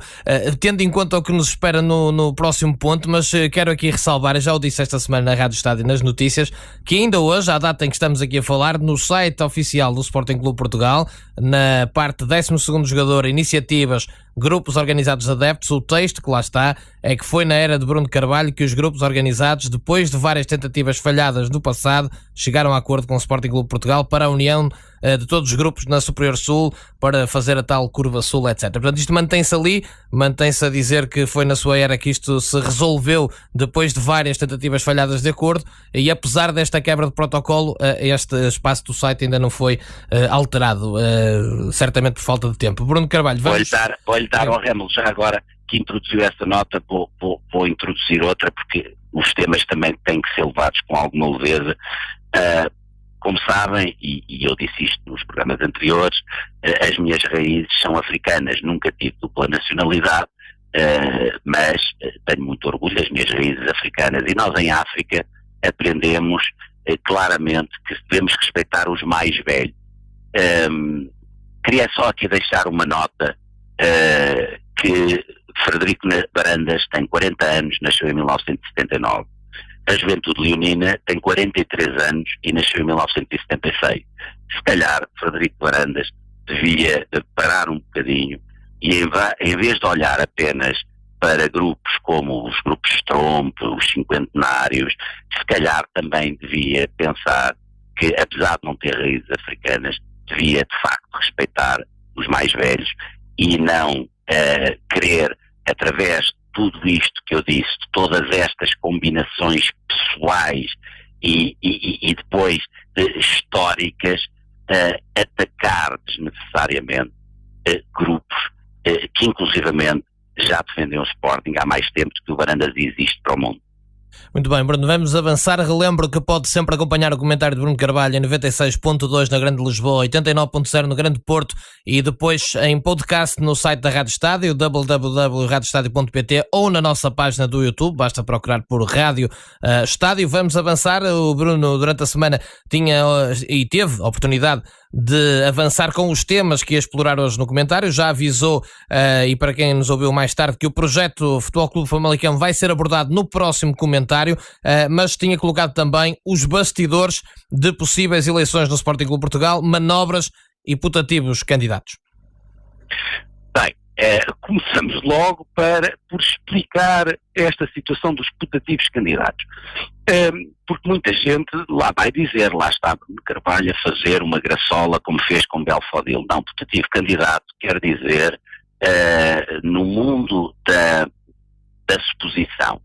tendo em conta o que nos espera no próximo ponto, mas quero aqui ressalvar, já o disse esta semana na Rádio Estádio e nas notícias, que ainda hoje, à data em que estamos aqui a falar, no site oficial do Sporting Clube Portugal, na parte 12º jogador, iniciativas, grupos organizados de adeptos, o texto que lá está é que foi na era de Bruno Carvalho que os grupos organizados, depois de várias tentativas falhadas no passado, chegaram a acordo com o Sporting Clube Portugal para a união de todos os grupos na Superior Sul para fazer a tal Curva Sul, etc. Portanto, isto mantém-se ali, mantém-se a dizer que foi na sua era que isto se resolveu depois de várias tentativas falhadas de acordo e apesar desta quebra de protocolo, este espaço do site ainda não foi alterado, certamente por falta de tempo. Bruno Carvalho, vamos... Vou lhe dar ao Rémulo já agora que introduziu essa nota, vou introduzir outra porque os temas também têm que ser levados com alguma leveza. Como sabem, e eu disse isto nos programas anteriores, as minhas raízes são africanas, nunca tive dupla nacionalidade, mas tenho muito orgulho das minhas raízes africanas, e nós em África aprendemos claramente que devemos respeitar os mais velhos. Queria só aqui deixar uma nota, que Frederico Varandas tem 40 anos, nasceu em 1979. A Juventude Leonina tem 43 anos e nasceu em 1976. Se calhar Frederico Varandas devia parar um bocadinho e, em vez de olhar apenas para grupos como os grupos Tromp, os cinquentenários, se calhar também devia pensar que, apesar de não ter raízes africanas, devia de facto respeitar os mais velhos e não querer, através de tudo isto que eu disse, de todas estas combinações pessoais e depois históricas, atacar desnecessariamente grupos que inclusivamente já defendem o Sporting há mais tempo do que o Varandas existe para o mundo. Muito bem, Bruno, vamos avançar. Relembro que pode sempre acompanhar o comentário de Bruno Carvalho em 96.2 na Grande Lisboa, 89.0 no Grande Porto e depois em podcast no site da Rádio Estádio, www.radioestadio.pt, ou na nossa página do YouTube, basta procurar por Rádio Estádio. Vamos avançar. O Bruno durante a semana tinha e teve a oportunidade de avançar com os temas que ia explorar hoje no comentário. Já avisou, e para quem nos ouviu mais tarde, que o projeto Futebol Clube Famalicão vai ser abordado no próximo comentário, mas tinha colocado também os bastidores de possíveis eleições no Sporting Clube Portugal, manobras e putativos candidatos. Bem, começamos logo por explicar esta situação dos putativos candidatos. Porque muita gente lá vai dizer, lá está Bruno Carvalho a fazer uma graçola como fez com Belfodil. Não, putativo candidato quer dizer, no mundo da suposição,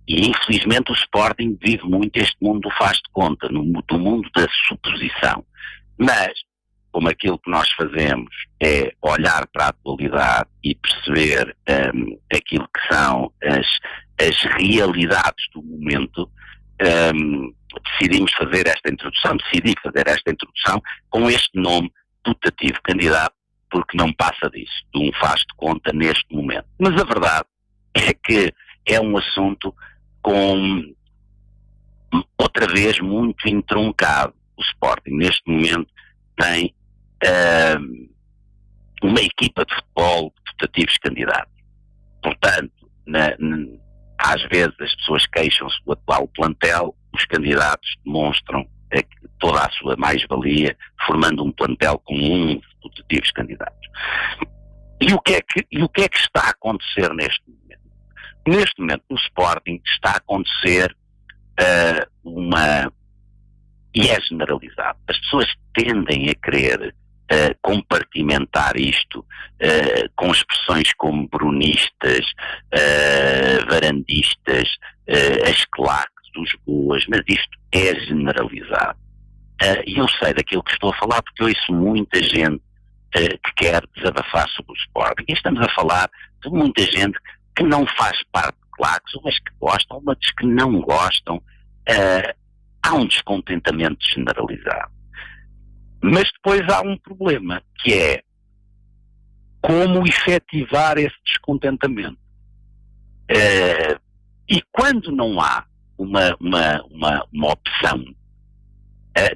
e infelizmente o Sporting vive muito este mundo do faz de conta, do mundo da suposição, mas como aquilo que nós fazemos é olhar para a atualidade e perceber aquilo que são as realidades do momento, decidi fazer esta introdução com este nome, putativo candidato, porque não passa disso, de um faz de conta neste momento. Mas a verdade é que é um assunto com, outra vez, muito entroncado. O Sporting neste momento tem uma equipa de futebol de putativos candidatos. Portanto, às vezes as pessoas queixam-se do atual plantel, os candidatos demonstram toda a sua mais-valia, formando um plantel com 11 putativos candidatos. E o que é que está a acontecer neste momento? Neste momento no Sporting está a acontecer e é generalizado. As pessoas tendem a querer compartimentar isto com expressões como brunistas, varandistas, as claques, os boas, mas isto é generalizado. E eu sei daquilo que estou a falar porque eu ouço muita gente que quer desabafar sobre o Sporting. E estamos a falar de muita gente que não faz parte de claques, umas que gostam, outras que não gostam. Há um descontentamento generalizado. Mas depois há um problema, que é como efetivar esse descontentamento. E quando não há uma opção,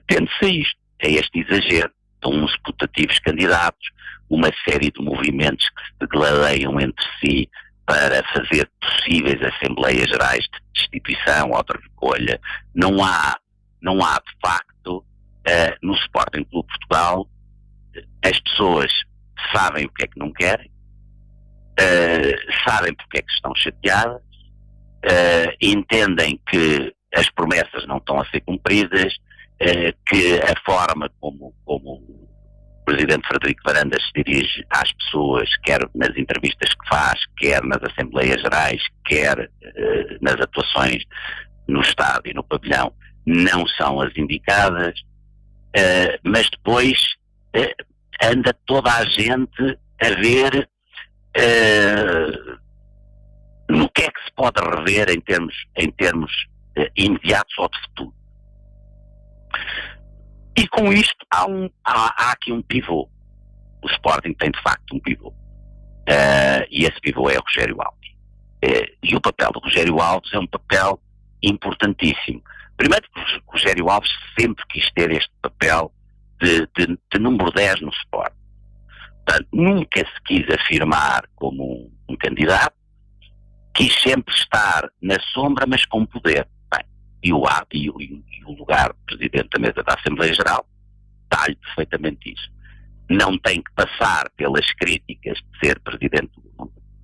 tende-se a isto, a este exagero. São uns putativos candidatos, uma série de movimentos que se degladeiam entre si para fazer possíveis Assembleias Gerais de destituição ou de recolha. Não há de facto, no Sporting Clube Portugal, as pessoas sabem o que é que não querem, sabem porque é que estão chateadas, entendem que as promessas não estão a ser cumpridas, que a forma como o Presidente Frederico Varandas se dirige às pessoas, quer nas entrevistas que faz, quer nas Assembleias Gerais, quer nas atuações no estádio e no pavilhão, não são as indicadas, mas depois anda toda a gente a ver no que é que se pode rever em termos imediatos ou de futuro. E com isto há aqui um pivô. O Sporting tem de facto um pivô. e esse pivô é o Rogério Alves. E o papel do Rogério Alves é um papel importantíssimo. Primeiro porque o Rogério Alves sempre quis ter este papel de número 10 no Sport. Portanto, nunca se quis afirmar como um candidato, quis sempre estar na sombra, mas com poder. Bem, e o lugar de Presidente da Mesa da Assembleia Geral dá-lhe perfeitamente isso. Não tem que passar pelas críticas de ser Presidente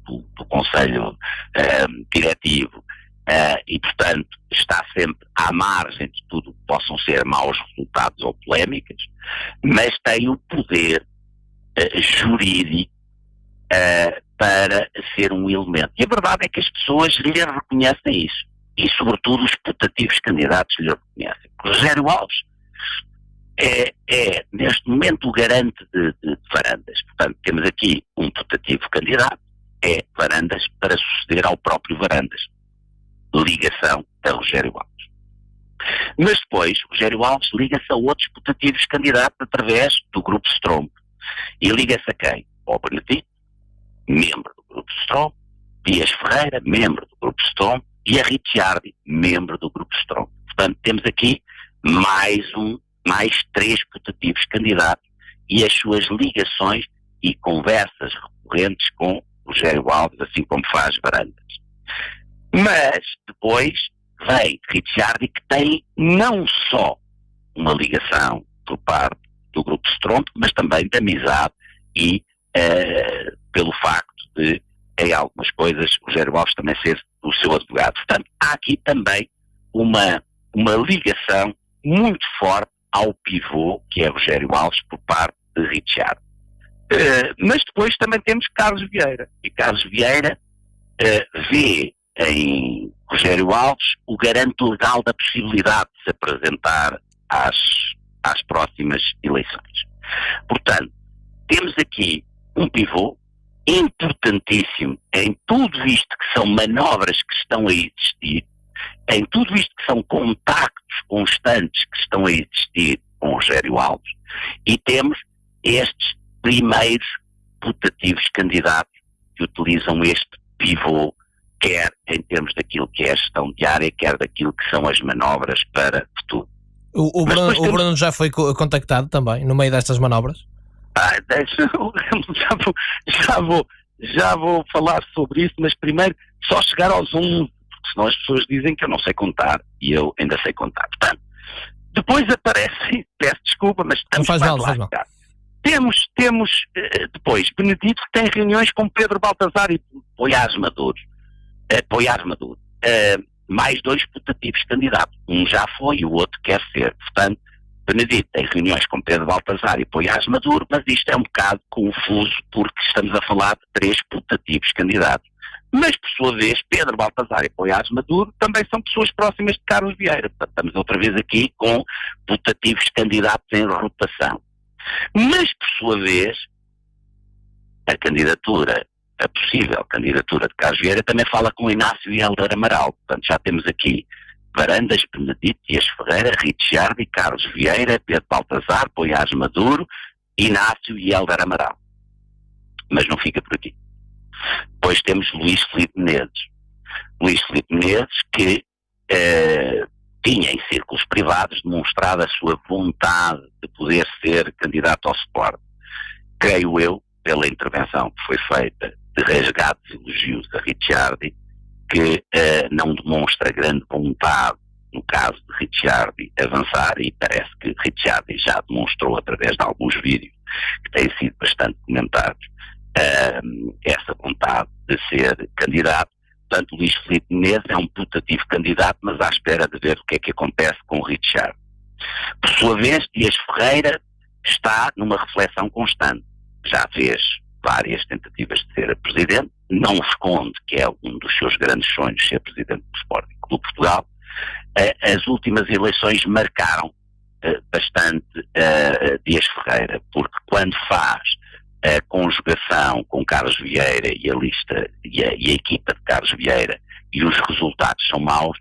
do Conselho Diretivo e, portanto, está sempre à margem de tudo que possam ser maus resultados ou polémicas, mas tem o poder jurídico para ser um elemento. E a verdade é que as pessoas lhe reconhecem isso. E, sobretudo, os putativos candidatos lhe reconhecem. Rogério Alves é, neste momento, o garante de Varandas. Portanto, temos aqui um putativo candidato, é Varandas, para suceder ao próprio Varandas. Ligação a Rogério Alves. Mas depois, Rogério Alves liga-se a outros putativos candidatos através do Grupo Stromp. E liga-se a quem? Ao Benedito, membro do Grupo Stromp, Dias Ferreira, membro do Grupo Stromp, e a Ricciardi, membro do Grupo Stromp. Portanto, temos aqui mais 3 putativos candidatos e as suas ligações e conversas recorrentes com Rogério Alves, assim como faz Varandas. Mas depois vem Ricciardi, que tem não só uma ligação por parte do Grupo Stromp, mas também de amizade e pelo facto de, em algumas coisas, Rogério Alves também ser o seu advogado. Portanto, há aqui também uma ligação muito forte ao pivô, que é Rogério Alves, por parte de Ricciardi. Mas depois também temos Carlos Vieira. E Carlos Vieira vê em Rogério Alves o garante legal da possibilidade de se apresentar às próximas eleições. Portanto, temos aqui um pivô importantíssimo em tudo isto que são manobras que estão a existir, em tudo isto que são contactos constantes que estão a existir com Rogério Alves, e temos estes primeiros putativos candidatos que utilizam este pivô, quer em termos daquilo que é a gestão diária, quer daquilo que são as manobras para futuro. O Bruno já foi contactado também, no meio destas manobras? Já vou falar sobre isso, mas primeiro só chegar aos 11, porque senão as pessoas dizem que eu não sei contar, e eu ainda sei contar. Portanto, depois aparece, peço desculpa, mas estamos não faz mal. Temos depois Benedito, que tem reuniões com Pedro Baltazar e Poiares Maduro. Mais 2 putativos candidatos. Um já foi e o outro quer ser. Portanto, Benedito tem reuniões com Pedro Baltazar e Poiares Maduro, mas isto é um bocado confuso porque estamos a falar de 3 putativos candidatos. Mas, por sua vez, Pedro Baltazar e Poiares Maduro também são pessoas próximas de Carlos Vieira. Portanto, estamos outra vez aqui com putativos candidatos em rotação. Mas, por sua vez, a possível candidatura de Carlos Vieira também fala com Inácio e Hélder Amaral. Portanto, já temos aqui Varandas, Benedito, Dias Ferreira, Ricciardi, Carlos Vieira, Pedro Baltazar, Poiares Maduro, Inácio e Hélder Amaral. Mas não fica por aqui. Depois temos Luís Filipe Menezes. Luís Filipe Menezes que tinha em círculos privados demonstrado a sua vontade de poder ser candidato ao Sport. Creio eu, pela intervenção que foi feita de resgates e elogios a Ricciardi, que não demonstra grande vontade, no caso de Ricciardi, avançar, e parece que Ricciardi já demonstrou através de alguns vídeos que têm sido bastante comentados essa vontade de ser candidato. Portanto, Luís Filipe Menezes é um putativo candidato, mas à espera de ver o que é que acontece com o Ricciardi. Por sua vez, Dias Ferreira está numa reflexão constante. Já fez várias tentativas de ser presidente, não esconde que é um dos seus grandes sonhos ser presidente do Sporting Clube Portugal. As últimas eleições marcaram bastante Dias Ferreira, porque quando faz a conjugação com Carlos Vieira e a lista e a equipa de Carlos Vieira, e os resultados são maus,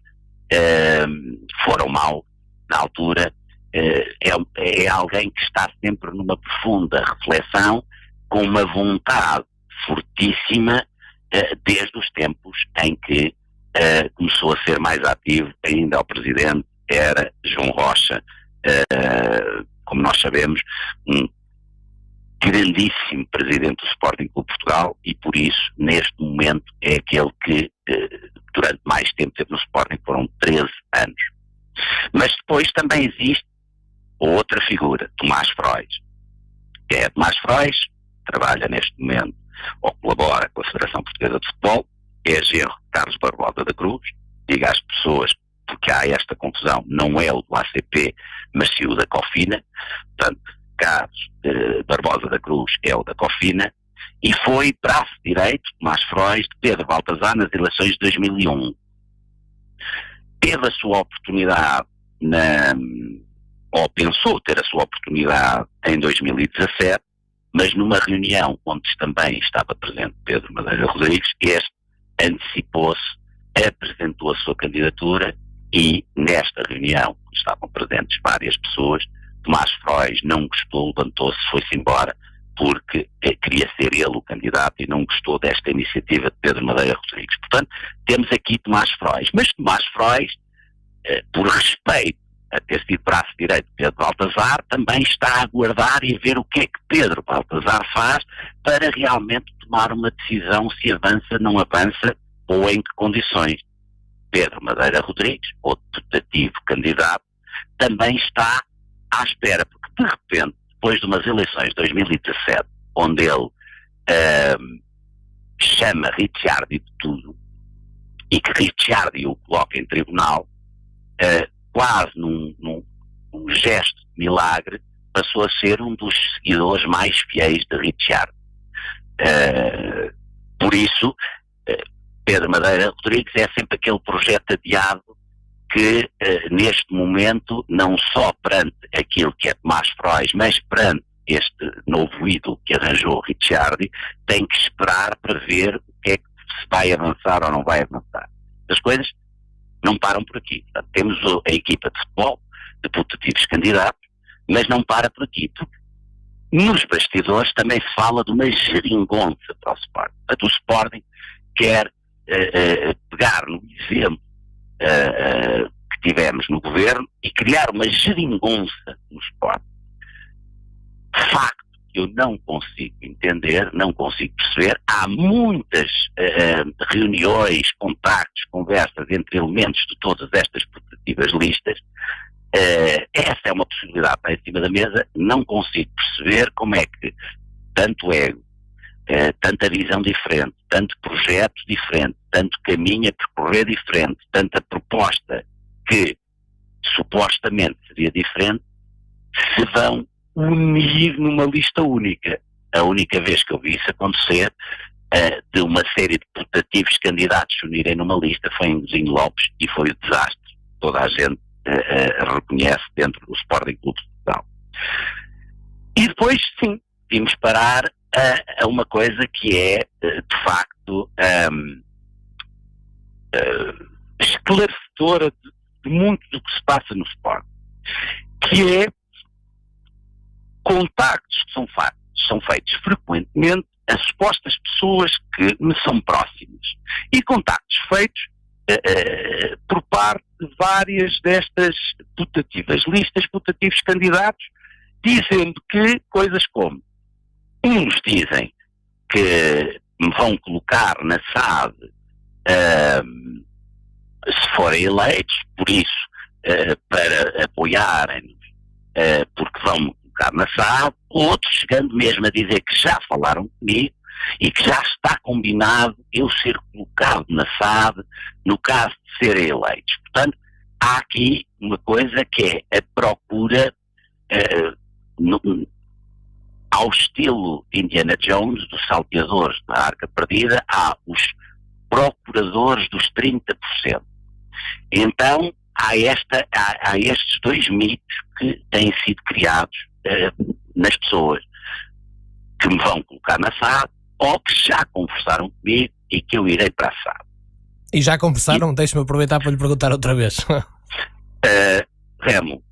foram maus na altura, é alguém que está sempre numa profunda reflexão, com uma vontade fortíssima desde os tempos em que começou a ser mais ativo. Ainda o presidente era João Rocha, como nós sabemos, um grandíssimo presidente do Sporting Clube de Portugal, e por isso, neste momento, é aquele que durante mais tempo teve no Sporting, foram 13 anos. Mas depois também existe outra figura, Tomás Frois. Que é Tomás Frois, trabalha neste momento, ou colabora com a Federação Portuguesa de Futebol, é genro de Carlos Barbosa da Cruz. Diga às pessoas, porque há esta confusão, não é o do ACP, mas sim o da Cofina. Portanto, Carlos Barbosa da Cruz é o da Cofina, e foi braço direito, Tomás Frois, de Pedro Baltazar nas eleições de 2001. Teve a sua oportunidade, ou pensou ter a sua oportunidade em 2017, mas numa reunião onde também estava presente Pedro Madeira Rodrigues, este antecipou-se, apresentou a sua candidatura, e nesta reunião estavam presentes várias pessoas. Tomás Frois não gostou, levantou-se, foi-se embora, porque queria ser ele o candidato e não gostou desta iniciativa de Pedro Madeira Rodrigues. Portanto, temos aqui Tomás Frois. Mas Tomás Frois, por respeito a ter sido braço direito de Pedro Baltazar, também está a aguardar e a ver o que é que Pedro Baltazar faz para realmente tomar uma decisão se avança, não avança ou em que condições. Pedro Madeira Rodrigues, outro putativo candidato, também está à espera, porque de repente, depois de umas eleições de 2017, onde ele chama Ricciardi de tudo, e que Ricciardi o coloca em tribunal, quase num gesto de milagre, passou a ser um dos seguidores mais fiéis de Ricciardi. Por isso, Pedro Madeira Rodrigues é sempre aquele projeto adiado que, neste momento, não só perante aquilo que é Tomás Frois, mas perante este novo ídolo que arranjou Ricciardi, tem que esperar para ver o que é que se vai avançar ou não vai avançar. As coisas não param por aqui. Portanto, temos a equipa de futebol, de putativos candidatos, mas não para por aqui. Porque nos bastidores também se fala de uma geringonça para o Sporting. Portanto, o Sporting quer pegar no exemplo que tivemos no governo e criar uma geringonça no Sporting. Facto que eu não consigo entender, não consigo perceber. Há muitas reuniões, contactos, conversas entre elementos de todas estas putativas listas. Essa é uma possibilidade que está em cima da mesa. Não consigo perceber como é que tanto ego, tanta visão diferente, tanto projeto diferente, tanto caminho a percorrer diferente, tanta proposta que supostamente seria diferente, se vão unir numa lista única. A única vez que eu vi isso acontecer, de uma série de putativos candidatos se unirem numa lista, foi em Godinho Lopes, e foi o desastre. Toda a gente reconhece dentro do Sporting Clube de Portugal. E depois, sim, vimos parar a uma coisa que é, de facto, esclarecedora de muito do que se passa no Sporting, que é contactos que são feitos frequentemente a supostas pessoas que me são próximas, e contactos feitos por parte de várias destas putativas listas, putativos candidatos, dizendo que coisas como: uns dizem que me vão colocar na SAD se forem eleitos, por isso, para apoiarem-nos, porque vão me colocar na SAD. Outros chegando mesmo a dizer que já falaram comigo e que já está combinado eu ser colocado na SAD no caso de serem eleitos. Portanto, há aqui uma coisa que é a procura, ao estilo Indiana Jones, dos salteadores da Arca Perdida, há os procuradores dos 30%. Então, há estes dois mitos que têm sido criados nas pessoas que me vão colocar na SAD, ou que já conversaram comigo e que eu irei para a SAD. E já conversaram? Deixa-me aproveitar para lhe perguntar outra vez. Remo,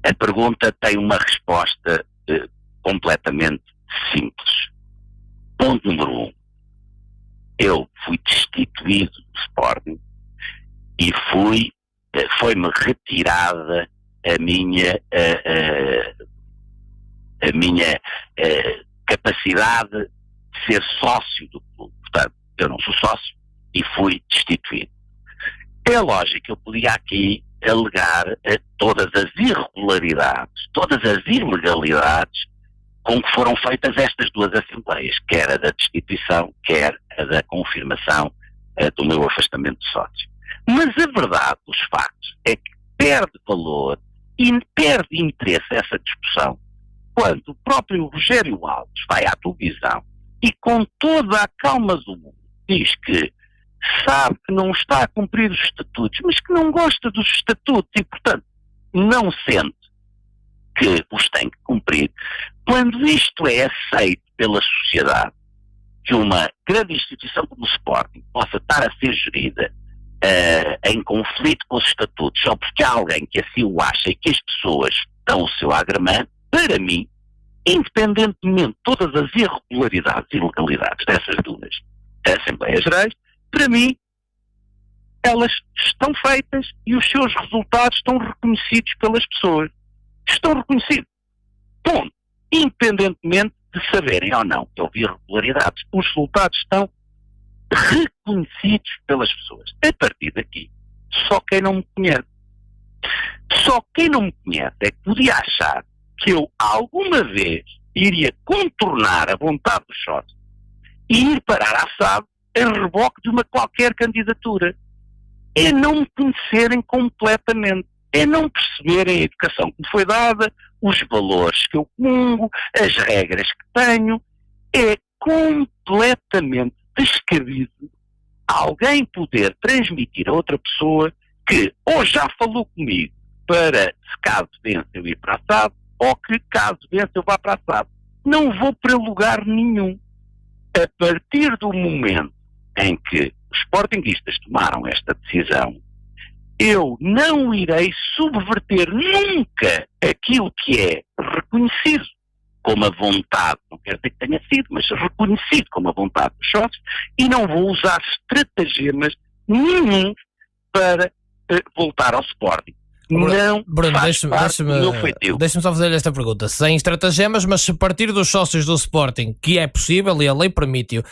a pergunta tem uma resposta completamente simples. Ponto número 1. Eu fui destituído do Sporting e foi-me retirada a minha capacidade de ser sócio do clube. Portanto, eu não sou sócio e fui destituído. É lógico que eu podia aqui alegar todas as irregularidades, todas as ilegalidades com que foram feitas estas duas assembleias, quer a da destituição, quer a da confirmação do meu afastamento de sócio. Mas a verdade dos factos é que perde valor e perde interesse essa discussão quando o próprio Rogério Alves vai à televisão e com toda a calma do mundo diz que sabe que não está a cumprir os estatutos, mas que não gosta dos estatutos e, portanto, não sente que os tem que cumprir. Quando isto é aceito pela sociedade, que uma grande instituição como o Sporting possa estar a ser gerida em conflito com os estatutos, só porque há alguém que assim o acha e que as pessoas dão o seu agramento, para mim, independentemente de todas as irregularidades e ilegalidades dessas duas Assembleias Gerais, para mim, elas estão feitas e os seus resultados estão reconhecidos pelas pessoas. Estão reconhecidos. Ponto. Independentemente de saberem ou não que houve irregularidades, os resultados estão reconhecidos pelas pessoas. A partir daqui, só quem não me conhece. Só quem não me conhece é que podia achar que eu alguma vez iria contornar a vontade dos sócios e ir parar à SAD em reboque de uma qualquer candidatura. É não me conhecerem completamente. É não perceberem a educação que me foi dada, os valores que eu comungo, as regras que tenho. É completamente descabido alguém poder transmitir a outra pessoa que ou já falou comigo para, se caso vença, eu ir para a SAD, ou que, caso vença, eu vá para a SAD. Não vou para lugar nenhum. A partir do momento em que os sportinguistas tomaram esta decisão, eu não irei subverter nunca aquilo que é reconhecido como a vontade, não quero dizer que tenha sido, mas reconhecido como a vontade dos sócios, e não vou usar estratagemas nenhum para voltar ao Sporting. Não, Bruno, deixa-me só fazer esta pergunta. Sem estratagemas, mas se partir dos sócios do Sporting, que é possível e a lei permite-o.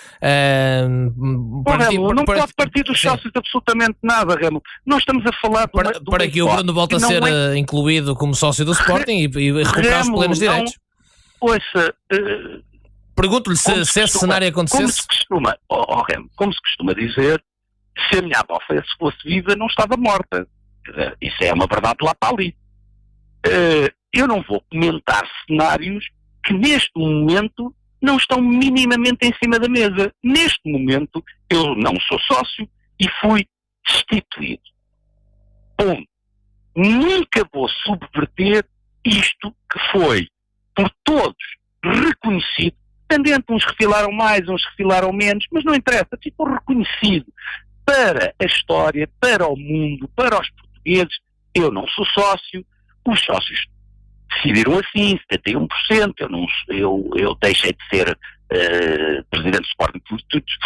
Não pode partir dos sócios de absolutamente nada, Remo. Nós estamos a falar para que o Bruno volte a ser incluído como sócio do Sporting e recuperar os plenos direitos. Ouça, pergunto-lhe se esse cenário acontecesse. Remo, como se costuma dizer, se a minha avó fosse viva, não estava morta. Isso é uma verdade lá para ali. Eu não vou comentar cenários que neste momento não estão minimamente em cima da mesa. Neste momento eu não sou sócio e fui destituído. Ponto. Nunca vou subverter isto que foi por todos reconhecido, tendente, uns refilaram mais, uns refilaram menos, mas não interessa, ficou reconhecido para a história, para o mundo, para os portugueses. Eu não sou sócio, os sócios decidiram assim, 71%, eu deixei de ser presidente do Sporting,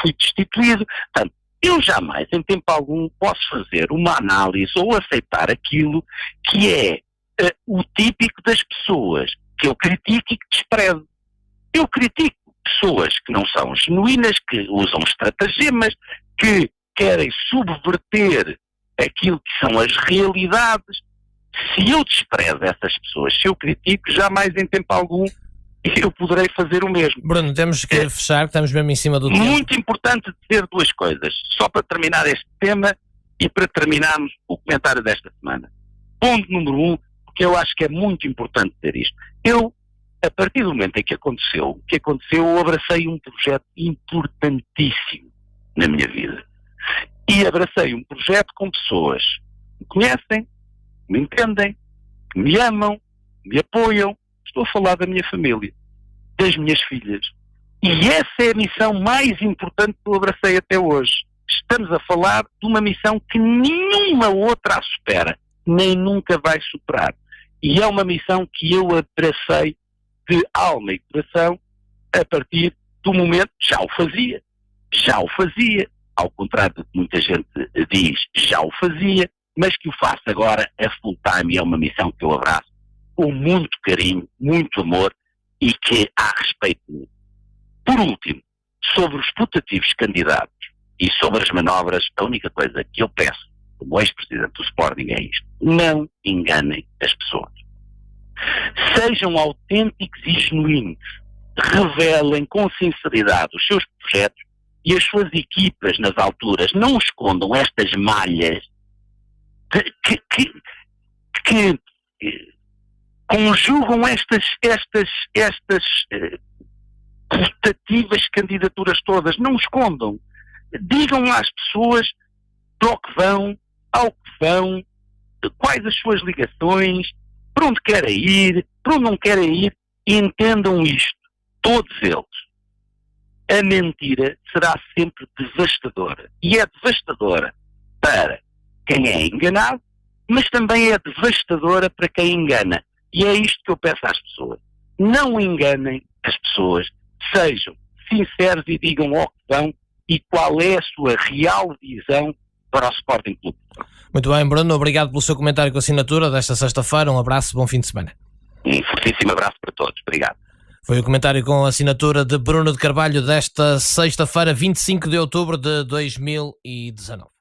fui destituído. Portanto, eu jamais, em tempo algum, posso fazer uma análise ou aceitar aquilo que é o típico das pessoas que eu critico e que desprezo. Eu critico pessoas que não são genuínas, que usam estratagemas, que querem subverter aquilo que são as realidades. Se eu desprezo essas pessoas, se eu critico, jamais em tempo algum eu poderei fazer o mesmo. Bruno, temos que fechar, que estamos mesmo em cima do tempo. Muito importante dizer duas coisas, só para terminar este tema e para terminarmos o comentário desta semana. Ponto número 1, porque eu acho que é muito importante dizer isto. Eu, a partir do momento em que aconteceu, eu abracei um projeto importantíssimo na minha vida. E abracei um projeto com pessoas que me conhecem, que me entendem, que me amam, que me apoiam. Estou a falar da minha família, das minhas filhas. E essa é a missão mais importante que eu abracei até hoje. Estamos a falar de uma missão que nenhuma outra a supera, nem nunca vai superar. E é uma missão que eu abracei de alma e coração a partir do momento, já o fazia, ao contrário do que muita gente diz, já o fazia, mas que o faça agora a full time, e é uma missão que eu abraço com muito carinho, muito amor e que há respeito muito. Por último, sobre os putativos candidatos e sobre as manobras, a única coisa que eu peço, como ex-presidente do Sporting, é isto: não enganem as pessoas. Sejam autênticos e genuínos, revelem com sinceridade os seus projetos e as suas equipas nas alturas. Não escondam estas malhas que conjugam estas putativas candidaturas todas. Não escondam. Digam às pessoas para o que vão, ao que vão, quais as suas ligações, para onde querem ir, para onde não querem ir, e entendam isto, todos eles. A mentira será sempre devastadora. E é devastadora para quem é enganado, mas também é devastadora para quem engana. E é isto que eu peço às pessoas. Não enganem as pessoas, sejam sinceros e digam ao que vão e qual é a sua real visão para o Sporting Clube. Muito bem, Bruno, obrigado pelo seu comentário com a assinatura desta sexta-feira. Um abraço, bom fim de semana. Um fortíssimo abraço para todos. Obrigado. Foi o comentário com a assinatura de Bruno de Carvalho desta sexta-feira, 25 de outubro de 2019.